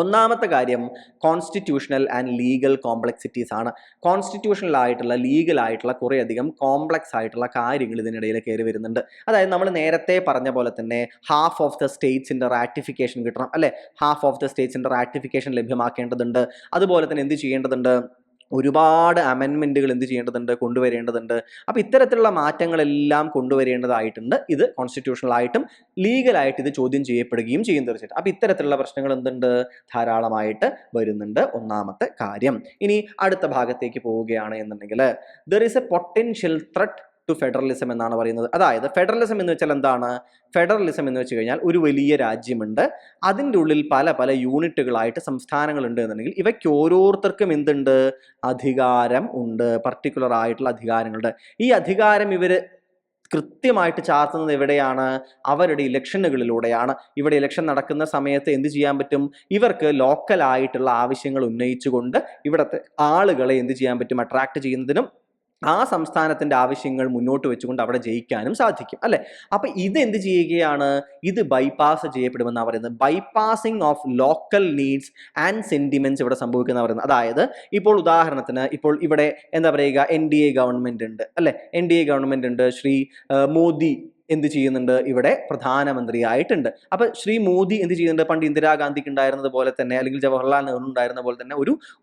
ഒന്നാമത്തെ കാര്യം കോൺസ്റ്റിറ്റ്യൂഷണൽ ആൻഡ് ലീഗൽ കോംപ്ലക്സിറ്റീസ് ആണ്. കോൺസ്റ്റിറ്റ്യൂഷണൽ ആയിട്ടുള്ള, ലീഗൽ ആയിട്ടുള്ള കുറേയധികം കോംപ്ലക്സ് ആയിട്ടുള്ള കാര്യങ്ങൾ ഇതിനിടയിൽ കയറി വരുന്നുണ്ട്. അതായത് നമ്മൾ നേരത്തെ പറഞ്ഞ പോലെ തന്നെ ഹാഫ് ഓഫ് ദ സ്റ്റേറ്റ്സിന്റെ റാറ്റിഫിക്കേഷൻ കിട്ടണം, അല്ലെ? ഹാഫ് ഓഫ് ദ സ്റ്റേറ്റ്സിന്റെ റാറ്റിഫിക്കേഷൻ ലഭ്യമാക്കേണ്ടതുണ്ട്. അതുപോലെ തന്നെ എന്ത് ചെയ്യേണ്ടതുണ്ട്? ഒരുപാട് അമെൻമെന്റുകൾ എന്ത് ചെയ്യേണ്ടതുണ്ട്? കൊണ്ടുവരേണ്ടതുണ്ട്. അപ്പൊ ഇത്തരത്തിലുള്ള മാറ്റങ്ങളെല്ലാം കൊണ്ടുവരേണ്ടതായിട്ടുണ്ട്. ഇത് കോൺസ്റ്റിറ്റ്യൂഷണലായിട്ടും ലീഗലായിട്ട് ഇത് ചോദ്യം ചെയ്യപ്പെടുകയും ചെയ്യും തീർച്ചയായിട്ടും. അപ്പൊ ഇത്തരത്തിലുള്ള പ്രശ്നങ്ങൾ എന്തുണ്ട്? ധാരാളമായിട്ട് വരുന്നുണ്ട്. ഒന്നാമത്തെ കാര്യം. ഇനി അടുത്ത ഭാഗത്തേക്ക് പോവുകയാണ് എന്നുണ്ടെങ്കിൽ there is a potential threat to federalism എന്നാണ് പറയുന്നത്. അതായത് ഫെഡറലിസം എന്ന് വെച്ചാൽ എന്താണ്? ഫെഡറലിസം എന്ന് വെച്ച് കഴിഞ്ഞാൽ ഒരു വലിയ രാജ്യമുണ്ട്, അതിൻ്റെ ഉള്ളിൽ പല പല യൂണിറ്റുകളായിട്ട് സംസ്ഥാനങ്ങളുണ്ട് എന്നുണ്ടെങ്കിൽ ഇവയ്ക്ക് ഓരോരുത്തർക്കും എന്തുണ്ട്? അധികാരം ഉണ്ട്, പർട്ടിക്കുലർ ആയിട്ടുള്ള അധികാരങ്ങളുണ്ട്. ഈ അധികാരം ഇവർ കൃത്യമായിട്ട് ചാർത്തുന്നത് എവിടെയാണ്? അവരുടെ ഇലക്ഷനുകളിലൂടെയാണ്. ഇവിടെ ഇലക്ഷൻ നടക്കുന്ന സമയത്ത് എന്ത് ചെയ്യാൻ പറ്റും? ഇവർക്ക് ലോക്കലായിട്ടുള്ള ആവശ്യങ്ങൾ ഉന്നയിച്ചുകൊണ്ട് ഇവിടുത്തെ ആളുകളെ എന്ത് ചെയ്യാൻ പറ്റും? അട്രാക്ട് ചെയ്യുന്നതിനും ആ സംസ്ഥാനത്തിന്റെ ആവശ്യങ്ങൾ മുന്നോട്ട് വെച്ചുകൊണ്ട് അവിടെ ജയിക്കാനും സാധിക്കും, അല്ലെ? അപ്പൊ ഇത് എന്ത് ചെയ്യുകയാണ്? ഇത് ബൈപ്പാസ് ചെയ്യപ്പെടുമെന്നാണ് പറയുന്നത്. Bypassing of local needs and sentiments ഇവിടെ സംഭവിക്കുന്ന പറയുന്നത്. അതായത് ഇപ്പോൾ ഉദാഹരണത്തിന് ഇപ്പോൾ ഇവിടെ എന്താ പറയുക? NDA ഗവൺമെന്റ് ഉണ്ട്, അല്ലെ? NDA ഗവൺമെന്റ് ഉണ്ട്. ശ്രീ മോദി എന്ത് ചെയ്യുന്നുണ്ട്? ഇവിടെ പ്രധാനമന്ത്രിയായിട്ടുണ്ട്. അപ്പൊ ശ്രീ മോദി എന്ത് ചെയ്യുന്നുണ്ട്? പണ്ട് ഇന്ദിരാഗാന്ധിക്ക് ഉണ്ടായിരുന്നത് പോലെ തന്നെ, അല്ലെങ്കിൽ ജവഹർലാൽ നെഹ്റു ഉണ്ടായിരുന്ന പോലെ തന്നെ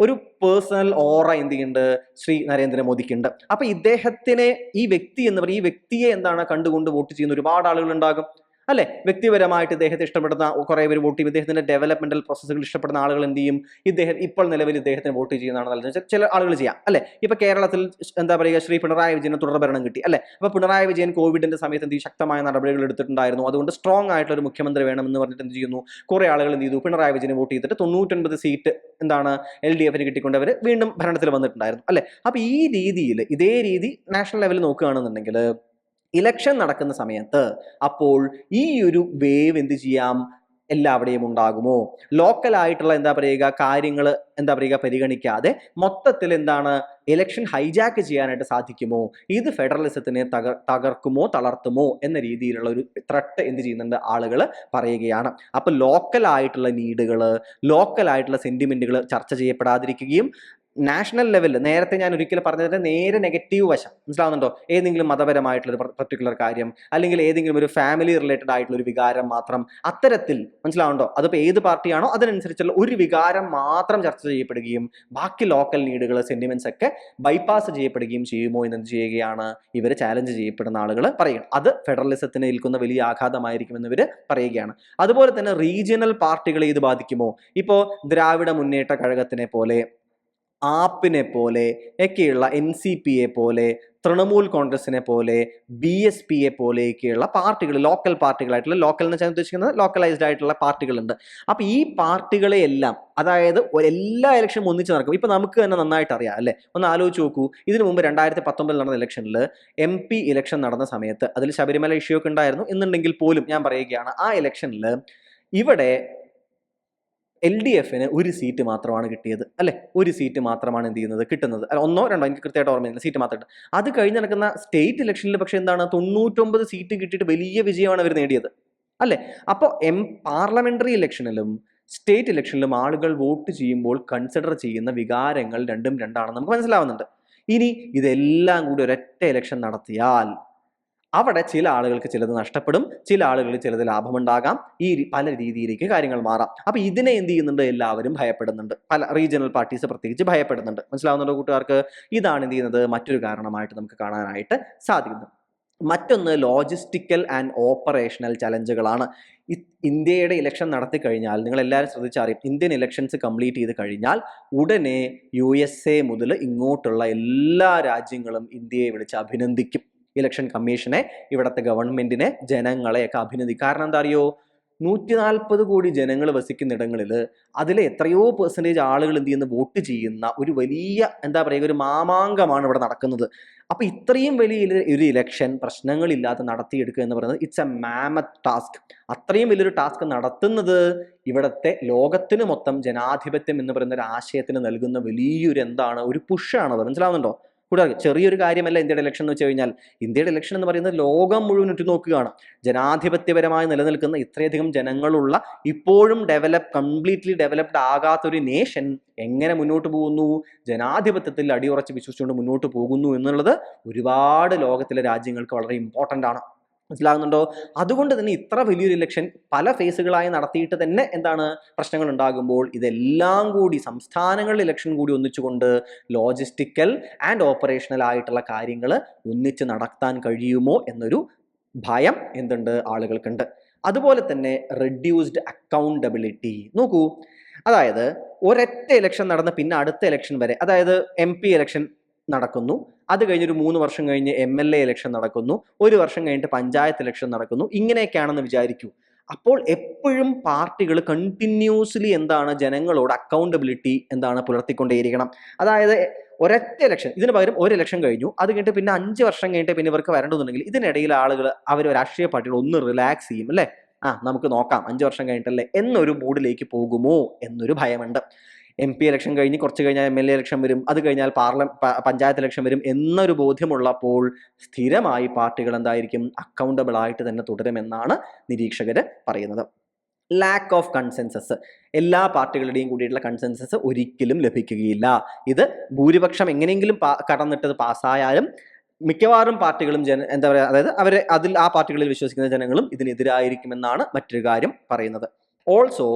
ഒരു പേഴ്സണൽ ഓറ എന്ത് ചെയ്യുന്നുണ്ട്? ശ്രീ നരേന്ദ്രമോദിക്കുണ്ട്. അപ്പൊ ഇദ്ദേഹത്തിനെ, ഈ വ്യക്തി എന്ന് പറയുന്ന, ഈ വ്യക്തിയെ എന്താണ് കണ്ടുകൊണ്ട് വോട്ട് ചെയ്യുന്ന ഒരുപാട് ആളുകൾ ഉണ്ടാകും, അല്ലെ? വ്യക്തിപരമായിട്ട് ഇദ്ദേഹത്തെ ഇഷ്ടപ്പെടുന്ന കുറെ പേര് വോട്ട് ചെയ്യും. ഇദ്ദേഹത്തിന്റെ ഡെവലപ്മെന്റൽ പ്രോസസ്സുകൾ ഇഷ്ടപ്പെടുന്ന ആളുകൾ എന്ത് ചെയ്യും? ഇപ്പോൾ നിലവിൽ ഇദ്ദേഹത്തിന് വോട്ട് ചെയ്യുന്നതാണ് നല്ലത്. ചില ആളുകൾ ചെയ്യാം, അല്ലെ? ഇപ്പൊ കേരളത്തിൽ എന്താ പറയുക? ശ്രീ പിണറായി വിജയന് തുടർ ഭരണം കിട്ടി, അല്ലെ? അപ്പൊ പിണറായി വിജയൻ കോവിഡിന്റെ സമയത്ത് എന്ത് ചെയ്യും? ശക്തമായ നടപടികൾ എടുത്തിട്ടുണ്ടായിരുന്നു. അതുകൊണ്ട് സ്ട്രോങ് ആയിട്ടുള്ള ഒരു മുഖ്യമന്ത്രി വേണമെന്ന് പറഞ്ഞിട്ട് എന്ത് ചെയ്യുന്നു? കുറെ ആളുകൾ എന്ത് ചെയ്തു? പിണറായി വിജയനെ വോട്ട് ചെയ്തിട്ട് 99 സീറ്റ് എന്താണ് LDF കിട്ടിക്കൊണ്ട് അവർ വീണ്ടും ഭരണത്തിൽ വന്നിട്ടുണ്ടായിരുന്നു, അല്ലെ? അപ്പൊ ഈ രീതിയിൽ, ഇതേ രീതി നാഷണൽ ലെവലിൽ നോക്കുകയാണെന്നുണ്ടെങ്കിൽ ഇലക്ഷൻ നടക്കുന്ന സമയത്ത് അപ്പോൾ ഈ ഒരു വേവ് എന്ത് ചെയ്യാം? എല്ലാവിടെയും ഉണ്ടാകുമോ? ലോക്കലായിട്ടുള്ള എന്താ പറയുക കാര്യങ്ങൾ എന്താ പറയുക പരിഗണിക്കാതെ മൊത്തത്തിൽ എന്താണ് ഇലക്ഷൻ ഹൈജാക്ക് ചെയ്യാനായിട്ട് സാധിക്കുമോ? ഇത് ഫെഡറലിസത്തിനെ തകർക്കുമോ, തളർത്തുമോ എന്ന രീതിയിലുള്ള ഒരു ത്രെട്ട് എന്ത് ചെയ്യുന്നുണ്ട്? ആളുകൾ പറയുകയാണ്. അപ്പൊ ലോക്കലായിട്ടുള്ള നീഡുകൾ, ലോക്കലായിട്ടുള്ള സെന്റിമെന്റുകൾ ചർച്ച ചെയ്യപ്പെടാതിരിക്കുകയും നാഷണൽ ലെവലിൽ, നേരത്തെ ഞാൻ ഒരിക്കലും പറഞ്ഞത് നേരെ നെഗറ്റീവ് വശം, മനസ്സിലാവുന്നുണ്ടോ? ഏതെങ്കിലും മതപരമായിട്ടുള്ള ഒരു പർട്ടിക്കുലർ കാര്യം, അല്ലെങ്കിൽ ഏതെങ്കിലും ഒരു ഫാമിലി റിലേറ്റഡ് ആയിട്ടുള്ള ഒരു വികാരം മാത്രം, അത്തരത്തിൽ, മനസ്സിലാവുന്നുണ്ടോ? അതിപ്പോൾ ഏത് പാർട്ടിയാണോ അതിനനുസരിച്ചുള്ള ഒരു വികാരം മാത്രം ചർച്ച ചെയ്യപ്പെടുകയും ബാക്കി ലോക്കൽ നീഡുകൾ, സെന്റിമെന്റ്സ് ഒക്കെ ബൈപ്പാസ് ചെയ്യപ്പെടുകയും ചെയ്യുമോ എന്ന് എന്ത് ചെയ്യുകയാണ്? ഇവർ ചാലഞ്ച് ചെയ്യപ്പെടുന്ന ആളുകൾ പറയുകയാണ്. അത് ഫെഡറലിസത്തിന് ഏൽക്കുന്ന വലിയ ആഘാതമായിരിക്കുമെന്ന് ഇവർ പറയുകയാണ്. അതുപോലെ തന്നെ റീജിയണൽ പാർട്ടികളെ ഇത് ബാധിക്കുമോ? ഇപ്പോൾ ദ്രാവിഡ മുന്നേറ്റ കഴകത്തിനെ പോലെ, ആപ്പിനെ പോലെ ഒക്കെയുള്ള, NCPയെ പോലെ, തൃണമൂൽ കോൺഗ്രസിനെ പോലെ, BSPയെ പോലെയൊക്കെയുള്ള പാർട്ടികൾ, ലോക്കൽ പാർട്ടികളായിട്ടുള്ള, ലോക്കൽ എന്ന് വെച്ചാൽ ഉദ്ദേശിക്കുന്നത് ലോക്കലൈസ്ഡ് ആയിട്ടുള്ള പാർട്ടികളുണ്ട്. അപ്പോൾ ഈ പാർട്ടികളെ എല്ലാം, അതായത് എല്ലാ ഇലക്ഷനും ഒന്നിച്ച് നടക്കും. ഇപ്പൊ നമുക്ക് തന്നെ നന്നായിട്ട് അറിയാം അല്ലെ, ഒന്ന് ആലോചിച്ച് നോക്കൂ. ഇതിനു മുമ്പ് 2019 നടന്ന ഇലക്ഷനിൽ MP ഇലക്ഷൻ നടന്ന സമയത്ത് അതിൽ ശബരിമല ഇഷ്യൂ ഒക്കെ ഉണ്ടായിരുന്നു എന്നുണ്ടെങ്കിൽ പോലും ഞാൻ പറയുകയാണ്, ആ ഇലക്ഷനിൽ ഇവിടെ LDFന് ഒരു സീറ്റ് മാത്രമാണ് കിട്ടിയത് അല്ലെ, ഒരു സീറ്റ് മാത്രമാണ് എന്ത് ചെയ്യുന്നത് കിട്ടുന്നത്, അല്ല 1 2 എനിക്ക് കൃത്യമായിട്ട് ഓർമ്മയില്ല, സീറ്റ് മാത്രം. അത് കഴിഞ്ഞ് നടക്കുന്ന സ്റ്റേറ്റ് ഇലക്ഷനിൽ പക്ഷെ എന്താണ് 99 സീറ്റ് കിട്ടിയിട്ട് വലിയ വിജയമാണ് അവർ നേടിയത് അല്ലെ. അപ്പോൾ പാർലമെന്ററി ഇലക്ഷനിലും സ്റ്റേറ്റ് ഇലക്ഷനിലും ആളുകൾ വോട്ട് ചെയ്യുമ്പോൾ കൺസിഡർ ചെയ്യുന്ന വികാരങ്ങൾ രണ്ടും രണ്ടാണെന്ന് നമുക്ക് മനസ്സിലാവുന്നുണ്ട്. ഇനി ഇതെല്ലാം കൂടി ഒരൊറ്റ ഇലക്ഷൻ നടത്തിയാൽ അവിടെ ചില ആളുകൾക്ക് ചിലത് നഷ്ടപ്പെടും, ചില ആളുകൾക്ക് ചിലത് ലാഭമുണ്ടാകാം, ഈ പല രീതിയിലേക്ക് കാര്യങ്ങൾ മാറാം. അപ്പൊ ഇതിനെ എന്ത് ചെയ്യുന്നുണ്ട്, എല്ലാവരും ഭയപ്പെടുന്നുണ്ട്, പല റീജിയണൽ പാർട്ടീസ് പ്രത്യേകിച്ച് ഭയപ്പെടുന്നുണ്ട്. മനസ്സിലാവുന്നുണ്ടോ കൂട്ടുകാർക്ക്? ഇതാണ് എന്ത് ചെയ്യുന്നത് മറ്റൊരു കാരണമായിട്ട് നമുക്ക് കാണാനായിട്ട് സാധിക്കുന്നത്. മറ്റൊന്ന് ലോജിസ്റ്റിക്കൽ ആൻഡ് ഓപ്പറേഷണൽ ചലഞ്ചുകളാണ്. ഇന്ത്യയുടെ ഇലക്ഷൻ നടത്തി കഴിഞ്ഞാൽ നിങ്ങൾ എല്ലാവരും ശ്രദ്ധിച്ചറിയും, ഇന്ത്യൻ ഇലക്ഷൻസ് കംപ്ലീറ്റ് ചെയ്ത് കഴിഞ്ഞാൽ ഉടനെ USA മുതൽ ഇങ്ങോട്ടുള്ള എല്ലാ രാജ്യങ്ങളും ഇന്ത്യയെ വിളിച്ച് അഭിനന്ദിക്കും. ഇലക്ഷൻ കമ്മീഷനെ, ഇവിടുത്തെ ഗവൺമെന്റിനെ, ജനങ്ങളെയൊക്കെ അഭിനന്ദിക്കും. കാരണം എന്താ അറിയോ, 140 കോടി ജനങ്ങൾ വസിക്കുന്നിടങ്ങളിൽ അതിലെ എത്രയോ % ആളുകൾ എന്ത് ചെയ്യുന്ന വോട്ട് ചെയ്യുന്ന ഒരു വലിയ എന്താ പറയുക ഒരു മാമാങ്കമാണ് ഇവിടെ നടക്കുന്നത്. അപ്പൊ ഇത്രയും വലിയ ഒരു ഇലക്ഷൻ പ്രശ്നങ്ങളില്ലാതെ നടത്തിയെടുക്കുക എന്ന് പറയുന്നത് ഇറ്റ്സ് എ മാമത്ത് ടാസ്ക്. അത്രയും വലിയൊരു ടാസ്ക് നടത്തുന്നത് ഇവിടുത്തെ ലോകത്തിന് മൊത്തം ജനാധിപത്യം എന്ന് പറയുന്ന ഒരു ആശയത്തിന് നൽകുന്ന വലിയൊരു എന്താണ് ഒരു പുഷാണത്. മനസ്സിലാവുന്നുണ്ടോ? കൂടാതെ ചെറിയൊരു കാര്യമല്ല ഇന്ത്യയുടെ ഇലക്ഷൻ എന്ന് വെച്ച് കഴിഞ്ഞാൽ. ഇന്ത്യയുടെ ഇലക്ഷൻ എന്ന് പറയുന്നത് ലോകം മുഴുവൻ ഉറ്റുനോക്കുകയാണ്. ജനാധിപത്യപരമായി നിലനിൽക്കുന്ന ഇത്രയധികം ജനങ്ങളുള്ള, ഇപ്പോഴും കംപ്ലീറ്റ്ലി ഡെവലപ്ഡ് ആകാത്തൊരു നേഷൻ എങ്ങനെ മുന്നോട്ട് പോകുന്നു, ജനാധിപത്യത്തിൽ അടിയുറച്ച് വിശ്വസിച്ചുകൊണ്ട് മുന്നോട്ട് പോകുന്നു എന്നുള്ളത് ഒരുപാട് ലോകത്തിലെ രാജ്യങ്ങൾക്ക് വളരെ ഇമ്പോർട്ടൻ്റ് ആണ്. മനസ്സിലാകുന്നുണ്ടോ? അതുകൊണ്ട് തന്നെ ഇത്ര വലിയൊരു ഇലക്ഷൻ പല ഫേസുകളായി നടത്തിയിട്ട് തന്നെ എന്താണ് പ്രശ്നങ്ങൾ ഉണ്ടാകുമ്പോൾ ഇതെല്ലാം കൂടി സംസ്ഥാനങ്ങളിൽ ഇലക്ഷൻ കൂടി ഒന്നിച്ചുകൊണ്ട് ലോജിസ്റ്റിക്കൽ ആൻഡ് ഓപ്പറേഷണൽ ആയിട്ടുള്ള കാര്യങ്ങൾ ഒന്നിച്ച് നടത്താൻ കഴിയുമോ എന്നൊരു ഭയം എന്തുണ്ട് ആളുകൾക്കുണ്ട്. അതുപോലെ തന്നെ റെഡ്യൂസ്ഡ് അക്കൗണ്ടബിലിറ്റി. നോക്കൂ, അതായത് ഒരൊറ്റ ഇലക്ഷൻ നടന്ന് പിന്നെ അടുത്ത ഇലക്ഷൻ വരെ, അതായത് MP ഇലക്ഷൻ നടക്കുന്നു, അത് കഴിഞ്ഞൊരു 3 വർഷം കഴിഞ്ഞ് MLA ഇലക്ഷൻ നടക്കുന്നു, 1 വർഷം കഴിഞ്ഞിട്ട് പഞ്ചായത്ത് ഇലക്ഷൻ നടക്കുന്നു, ഇങ്ങനെയൊക്കെയാണെന്ന് വിചാരിക്കൂ. അപ്പോൾ എപ്പോഴും പാർട്ടികൾ കണ്ടിന്യൂസ്ലി എന്താണ് ജനങ്ങളോട് അക്കൗണ്ടബിലിറ്റി എന്താണ് പുലർത്തിക്കൊണ്ടേയിരിക്കണം. അതായത് ഒരൊറ്റ ഇലക്ഷൻ, ഇതിന് പകരം ഒരു ഇലക്ഷൻ കഴിഞ്ഞു, അത് കഴിഞ്ഞിട്ട് പിന്നെ 5 വർഷം കഴിഞ്ഞിട്ട് പിന്നെ ഇവർക്ക് വരേണ്ടതുണ്ടെങ്കിൽ ഇതിനിടയിൽ ആളുകൾ അവർ രാഷ്ട്രീയ പാർട്ടികൾ ഒന്ന് റിലാക്സ് ചെയ്യും അല്ലേ, നമുക്ക് നോക്കാം 5 വർഷം കഴിഞ്ഞിട്ടല്ലേ എന്നൊരു മൂഡിലേക്ക് പോകുമോ എന്നൊരു ഭയമുണ്ട്. MP ഇലക്ഷൻ കഴിഞ്ഞ് കുറച്ച് കഴിഞ്ഞാൽ MLA ഇലക്ഷൻ വരും, അത് കഴിഞ്ഞാൽ പഞ്ചായത്ത് ഇലക്ഷൻ വരും എന്നൊരു ബോധ്യമുള്ളപ്പോൾ സ്ഥിരമായി പാർട്ടികൾ എന്തായിരിക്കും അക്കൗണ്ടബിൾ ആയിട്ട് തന്നെ തുടരുമെന്നാണ് നിരീക്ഷകർ പറയുന്നത്. ലാക്ക് ഓഫ് കൺസെൻസസ്, എല്ലാ പാർട്ടികളുടെയും കൂടിയിട്ടുള്ള കൺസെൻസസ് ഒരിക്കലും ലഭിക്കുകയില്ല. ഇത് ഭൂരിപക്ഷം എങ്ങനെയെങ്കിലും കടന്നിട്ടത് പാസ്സായാലും മിക്കവാറും പാർട്ടികളും എന്താ പറയുക, അതായത് ആ പാർട്ടികളിൽ വിശ്വസിക്കുന്ന ജനങ്ങളും ഇതിനെതിരായിരിക്കുമെന്നാണ് മറ്റൊരു കാര്യം പറയുന്നത്. ഓൾസോ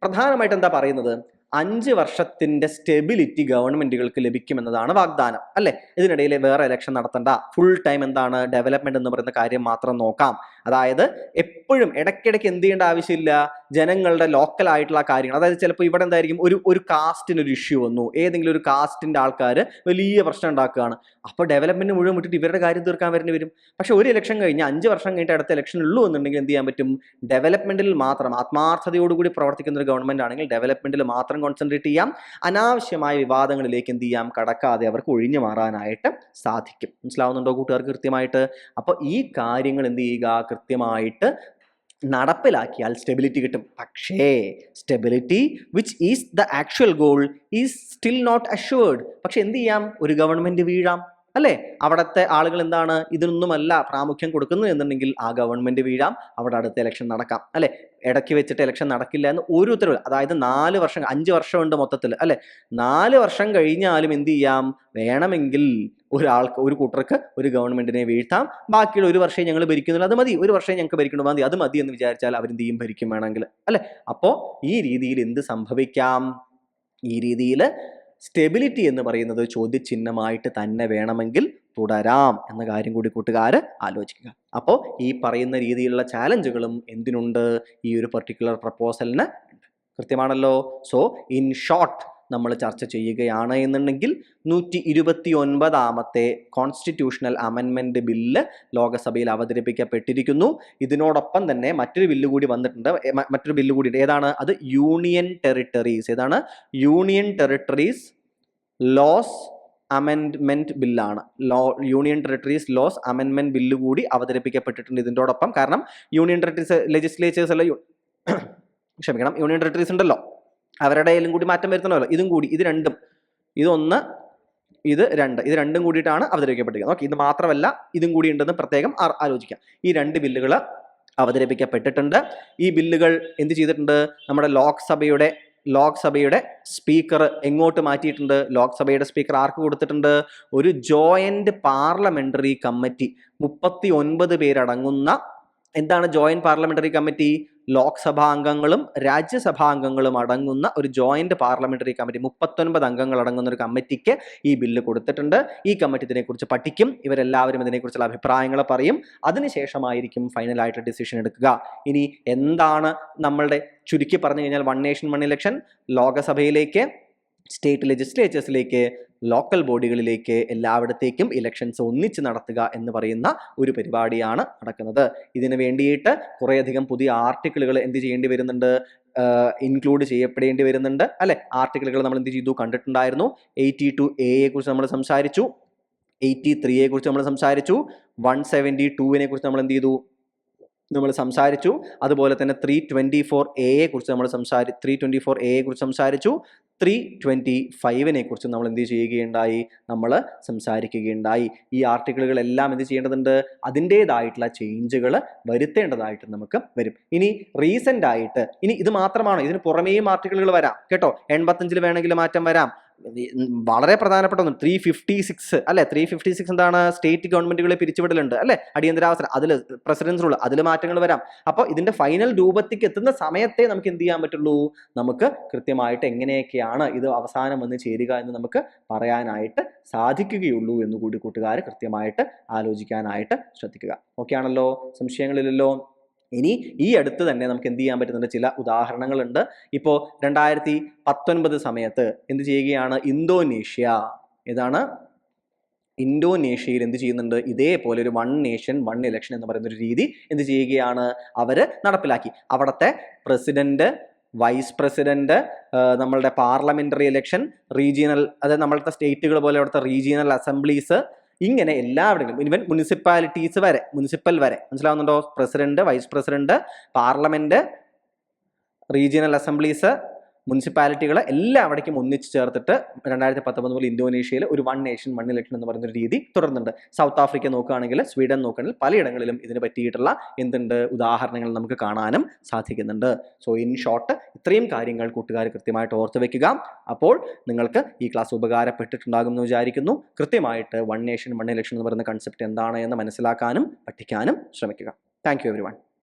പ്രധാനമായിട്ട് എന്താ പറയുന്നത്, 5 വർഷത്തിന്റെ സ്റ്റെബിലിറ്റി ഗവൺമെന്റുകൾക്ക് ലഭിക്കുമെന്നതാണ് വാഗ്ദാനം അല്ലെ. ഇതിനിടയിൽ വേറെ ഇലക്ഷൻ നടത്തണ്ട, ഫുൾ ടൈം എന്താണ് ഡെവലപ്മെന്റ് എന്ന് പറയുന്ന കാര്യം മാത്രം നോക്കാം. അതായത് എപ്പോഴും ഇടയ്ക്കിടയ്ക്ക് എന്ത് ചെയ്യേണ്ട ആവശ്യമില്ല, ജനങ്ങളുടെ ലോക്കൽ ആയിട്ടുള്ള കാര്യങ്ങൾ, അതായത് ചിലപ്പോൾ ഇവിടെ എന്തായിരിക്കും ഒരു കാസ്റ്റിന് ഒരു ഇഷ്യൂ വന്നു, ഏതെങ്കിലും ഒരു കാസ്റ്റിന്റെ ആൾക്കാർ വലിയ പ്രശ്നം ഉണ്ടാക്കുകയാണ്, അപ്പോൾ ഡെവലപ്മെന്റ് മുഴുവൻ വിട്ടിട്ട് ഇവരുടെ കാര്യം തീർക്കാൻ വരേണ്ടി വരും. പക്ഷെ ഒരു ഇലക്ഷൻ കഴിഞ്ഞ് 5 വർഷം കഴിഞ്ഞിട്ട് അടുത്ത ഇലക്ഷൻ ഉള്ളൂ എന്നുണ്ടെങ്കിൽ എന്ത് ചെയ്യാൻ പറ്റും, ഡെവലപ്മെന്റിൽ മാത്രം ആത്മാർത്ഥതയോടുകൂടി പ്രവർത്തിക്കുന്ന ഒരു ഗവൺമെന്റ് ആണെങ്കിൽ ഡെവലപ്മെന്റിൽ മാത്രം കോൺസെൻട്രേറ്റ് ചെയ്യാം, അനാവശ്യമായ വിവാദങ്ങളിലേക്ക് എന്ത് ചെയ്യാം കടക്കാതെ അവർക്ക് ഒഴിഞ്ഞു മാറാനായിട്ട് സാധിക്കും. മനസ്സിലാവുന്നുണ്ടോ കൂട്ടുകാർക്ക് കൃത്യമായിട്ട്? അപ്പോൾ ഈ കാര്യങ്ങൾ എന്ത് ചെയ്യുക, കൃത്യമായിട്ട് നടപ്പിലാക്കിയാൽ സ്റ്റെബിലിറ്റി കിട്ടും. പക്ഷേ stability which is the actual goal is still not assured. പക്ഷെ എന്ത് ചെയ്യാം, ഒരു ഗവൺമെന്റ് വീഴാം അല്ലേ, അവിടുത്തെ ആളുകൾ എന്താണ് ഇതിനൊന്നുമല്ല പ്രാമുഖ്യം കൊടുക്കുന്നു എന്നുണ്ടെങ്കിൽ ആ ഗവൺമെന്റ് വീഴാം, അവിടെ അടുത്ത ഇലക്ഷൻ നടക്കാം അല്ലെ. ഇടയ്ക്ക് വെച്ചിട്ട് ഇലക്ഷൻ നടക്കില്ല എന്ന് ഒരു ഉത്തരവ്, അതായത് 4 വർഷം 5 വർഷമുണ്ട് മൊത്തത്തിൽ അല്ലെ, 4 വർഷം കഴിഞ്ഞാലും എന്ത് ചെയ്യാം, വേണമെങ്കിൽ ഒരു കൂട്ടർക്ക് ഒരു ഗവൺമെന്റിനെ വീഴ്ത്താം, ബാക്കിയുള്ള 1 വർഷം ഞങ്ങൾ ഭരിക്കുന്നില്ല, അത് മതി, 1 വർഷം ഞങ്ങൾക്ക് ഭരിക്കണം മതി, അത് മതി എന്ന് വിചാരിച്ചാൽ അവരെന്ത് ചെയ്യും, ഭരിക്കും വേണമെങ്കിൽ അല്ലെ. അപ്പോൾ ഈ രീതിയിൽ എന്ത് സംഭവിക്കാം, ഈ രീതിയിൽ സ്റ്റെബിലിറ്റി എന്ന് പറയുന്നത് ചോദ്യചിഹ്നമായിട്ട് തന്നെ വേണമെങ്കിൽ തുടരാം എന്ന കാര്യം കൂടി കൂട്ടുകാർ ആലോചിക്കുക. അപ്പോൾ ഈ പറയുന്ന രീതിയിലുള്ള ചാലഞ്ചുകളും എന്തിനുണ്ട്, ഈ ഒരു പെർട്ടിക്കുലർ പ്രപ്പോസലിന് കൃത്യമാണല്ലോ. സോ ഇൻ ഷോർട്ട് നമ്മൾ ചർച്ച ചെയ്യുകയാണ് എന്നുണ്ടെങ്കിൽ 129ാമത്തെ കോൺസ്റ്റിറ്റ്യൂഷണൽ അമെൻമെന്റ് ബില്ല് ലോകസഭയിൽ അവതരിപ്പിക്കപ്പെട്ടിരിക്കുന്നു. ഇതിനോടൊപ്പം തന്നെ മറ്റൊരു ബില്ല് കൂടി വന്നിട്ടുണ്ട്. മറ്റൊരു ബില്ല് കൂടി ഏതാണ്? അത് യൂണിയൻ ടെറിട്ടറീസ്. ഏതാണ്? യൂണിയൻ ടെറിട്ടറീസ് ലോസ് അമെൻമെന്റ് ബില്ലാണ്. യൂണിയൻ ടെറിട്ടറീസ് ലോസ് അമെൻമെന്റ് ബില്ല് കൂടി അവതരിപ്പിക്കപ്പെട്ടിട്ടുണ്ട് ഇതിനോടൊപ്പം. കാരണം യൂണിയൻ ടെറിട്ടറീസ് ലെജിസ്ലേച്ചേഴ്സ് അല്ല, ക്ഷമിക്കണം, യൂണിയൻ ടെറിട്ടറീസ് ഉണ്ടല്ലോ, അവരുടെ കൂടി മാറ്റം വരുത്തണമല്ലോ. ഇതും കൂടി, ഇത് രണ്ടും, ഇതൊന്ന്, ഇത് രണ്ടും കൂടിയിട്ടാണ് അവതരിപ്പിക്കപ്പെട്ടിരിക്കുന്നത്. ഓക്കെ, ഇത് മാത്രമല്ല ഇതും കൂടി ഉണ്ടെന്ന് പ്രത്യേകം ആലോചിക്കാം. ഈ രണ്ട് ബില്ലുകൾ അവതരിപ്പിക്കപ്പെട്ടിട്ടുണ്ട്. ഈ ബില്ലുകൾ എന്ത് ചെയ്തിട്ടുണ്ട്? നമ്മുടെ ലോക്സഭയുടെ സ്പീക്കർ എങ്ങോട്ട് മാറ്റിയിട്ടുണ്ട്? ലോക്സഭയുടെ സ്പീക്കർ ആർക്ക് കൊടുത്തിട്ടുണ്ട്? ഒരു ജോയിന്റ് പാർലമെന്ററി കമ്മിറ്റി, 39 പേരടങ്ങുന്ന, എന്താണ് ജോയിന്റ് പാർലമെന്ററി കമ്മിറ്റി? ലോക്സഭാ അംഗങ്ങളും രാജ്യസഭാ അംഗങ്ങളും അടങ്ങുന്ന ഒരു ജോയിന്റ് പാർലമെന്ററി കമ്മിറ്റി, 39 അംഗങ്ങൾ അടങ്ങുന്ന ഒരു കമ്മിറ്റിക്ക് ഈ ബില്ല് കൊടുത്തിട്ടുണ്ട്. ഈ കമ്മിറ്റി ഇതിനെക്കുറിച്ച് പഠിക്കും, ഇവരെല്ലാവരും ഇതിനെക്കുറിച്ചുള്ള അഭിപ്രായങ്ങൾ പറയും, അതിനുശേഷമായിരിക്കും ഫൈനലായിട്ട് ഡിസിഷൻ എടുക്കുക. ഇനി എന്താണ് നമ്മളുടെ, ചുരുക്കി പറഞ്ഞു കഴിഞ്ഞാൽ, വൺ നേഷൻ വൺ ഇലക്ഷൻ ലോകസഭയിലേക്ക്, സ്റ്റേറ്റ് ലെജിസ്ലേച്ചേഴ്സിലേക്ക്, ലോക്കൽ ബോഡികളിലേക്ക്, എല്ലായിടത്തേക്കും ഇലക്ഷൻസ് ഒന്നിച്ച് നടത്തുക എന്ന് പറയുന്ന ഒരു പരിപാടിയാണ് നടക്കുന്നത്. ഇതിനു വേണ്ടിയിട്ട് കുറേയധികം പുതിയ ആർട്ടിക്കിളുകൾ എന്ത് ചെയ്യേണ്ടി വരുന്നുണ്ട്? ഇൻക്ലൂഡ് ചെയ്യപ്പെടേണ്ടി വരുന്നുണ്ട് അല്ലെ. ആർട്ടിക്കിളുകൾ നമ്മൾ എന്ത് ചെയ്തു? കണ്ടിട്ടുണ്ടായിരുന്നു. 82A കുറിച്ച് നമ്മൾ സംസാരിച്ചു, 83 കുറിച്ച് നമ്മൾ സംസാരിച്ചു, 172 കുറിച്ച് നമ്മൾ എന്ത് ചെയ്തു? നമ്മൾ സംസാരിച്ചു. അതുപോലെ തന്നെ 324A കുറിച്ച് നമ്മൾ 324A കുറിച്ച് സംസാരിച്ചു. 325 കുറിച്ച് നമ്മൾ എന്ത് ചെയ്യുകയുണ്ടായി? നമ്മൾ സംസാരിക്കുകയുണ്ടായി. ഈ ആർട്ടിക്കിളുകളെല്ലാം എന്ത് ചെയ്യേണ്ടതുണ്ട്? അതിൻ്റെതായിട്ടുള്ള ചേഞ്ചുകൾ വരുത്തേണ്ടതായിട്ട് നമുക്ക് വരും. ഇനി റീസെന്റ് ആയിട്ട്, ഇനി ഇത് മാത്രമാണോ? ഇതിന് പുറമേയും ആർട്ടിക്കിളുകൾ വരാം കേട്ടോ. 85 വേണമെങ്കിൽ മാറ്റം വരാം. വളരെ പ്രധാനപ്പെട്ട ഒന്ന് 356 അല്ലെ. 356 എന്താണ്? സ്റ്റേറ്റ് ഗവൺമെന്റുകളെ പിരിച്ചുവിടലുണ്ട് അല്ലെ, അടിയന്തരാവസ്ഥ, അതിൽ പ്രസിഡൻസ് റൂൾ, അതിൽ മാറ്റങ്ങൾ വരാം. അപ്പോൾ ഇതിന്റെ ഫൈനൽ രൂപത്തിലേക്ക് എത്തുന്ന സമയത്തെ നമുക്ക് എന്ത് ചെയ്യാൻ പറ്റുള്ളൂ? നമുക്ക് കൃത്യമായിട്ട് എങ്ങനെയൊക്കെയാണ് ഇത് അവസാനം വന്ന് ചേരുക എന്ന് നമുക്ക് പറയാനായിട്ട് സാധിക്കുകയുള്ളൂ എന്നുകൂടി കൂട്ടുകാർ കൃത്യമായിട്ട് ആലോചിക്കാനായിട്ട് ശ്രദ്ധിക്കുക. ഓക്കെ ആണല്ലോ? സംശയങ്ങളില്ലല്ലോ? ഇനി ഈ അടുത്ത് തന്നെ നമുക്ക് എന്ത് ചെയ്യാൻ പറ്റുന്നുണ്ട്? ചില ഉദാഹരണങ്ങളുണ്ട്. ഇപ്പോൾ 2019 സമയത്ത് എന്ത് ചെയ്യുകയാണ്? ഇന്തോനേഷ്യയിൽ എന്ത് ചെയ്യുന്നുണ്ട്? ഇതേപോലെ ഒരു വൺ നേഷൻ വൺ ഇലക്ഷൻ എന്ന് പറയുന്ന ഒരു രീതി എന്ത് ചെയ്യുകയാണ്? അവര് നടപ്പിലാക്കി. അവിടുത്തെ പ്രസിഡന്റ്, വൈസ് പ്രസിഡന്റ്, നമ്മളുടെ പാർലമെന്ററി ഇലക്ഷൻ, റീജിയണൽ, അതായത് നമ്മളുടെ സ്റ്റേറ്റുകൾ പോലെ അവിടുത്തെ റീജിയണൽ അസംബ്ലീസ്, ഇങ്ങനെ എല്ലാവരുടെയും, ഇവൻ മുനിസിപ്പാലിറ്റീസ് വരെ, മുനിസിപ്പൽ വരെ, മനസ്സിലാവുന്നുണ്ടോ? President, vice president, parliament, regional assemblies, മുനിസിപ്പാലിറ്റികൾ എല്ലാവിടേക്കും ഒന്നിച്ച് ചേർത്തിട്ട് 2019 മുതൽ ഇന്തോനേഷ്യയിൽ ഒരു വൺ നേഷൻ വൺ ഇലക്ഷൻ എന്ന് പറയുന്ന ഒരു രീതി തുടരുന്നുണ്ട്. സൗത്ത് ആഫ്രിക്ക നോക്കുകയാണെങ്കിൽ, സ്വീഡൻ നോക്കുകയാണെങ്കിൽ പലയിടങ്ങളിലും ഇതിന് പറ്റിയിട്ടുള്ള ഉദാഹരണങ്ങൾ നമുക്ക് കാണാനും സാധിക്കുന്നുണ്ട്. സോ ഇൻ ഷോർട്ട് ഇത്രയും കാര്യങ്ങൾ കൂട്ടുകാർ കൃത്യമായിട്ട് ഓർത്ത് വെക്കുക. അപ്പോൾ നിങ്ങൾക്ക് ഈ ക്ലാസ് ഉപകാരപ്പെട്ടിട്ടുണ്ടാകും എന്ന് വിചാരിക്കുന്നു. കൃത്യമായിട്ട് വൺ നേഷൻ വൺ ഇലക്ഷൻ എന്ന് പറയുന്ന കൺസെപ്റ്റ് എന്താണ് എന്ന് മനസ്സിലാക്കാനും പഠിക്കാനും ശ്രമിക്കുക. Thank you everyone.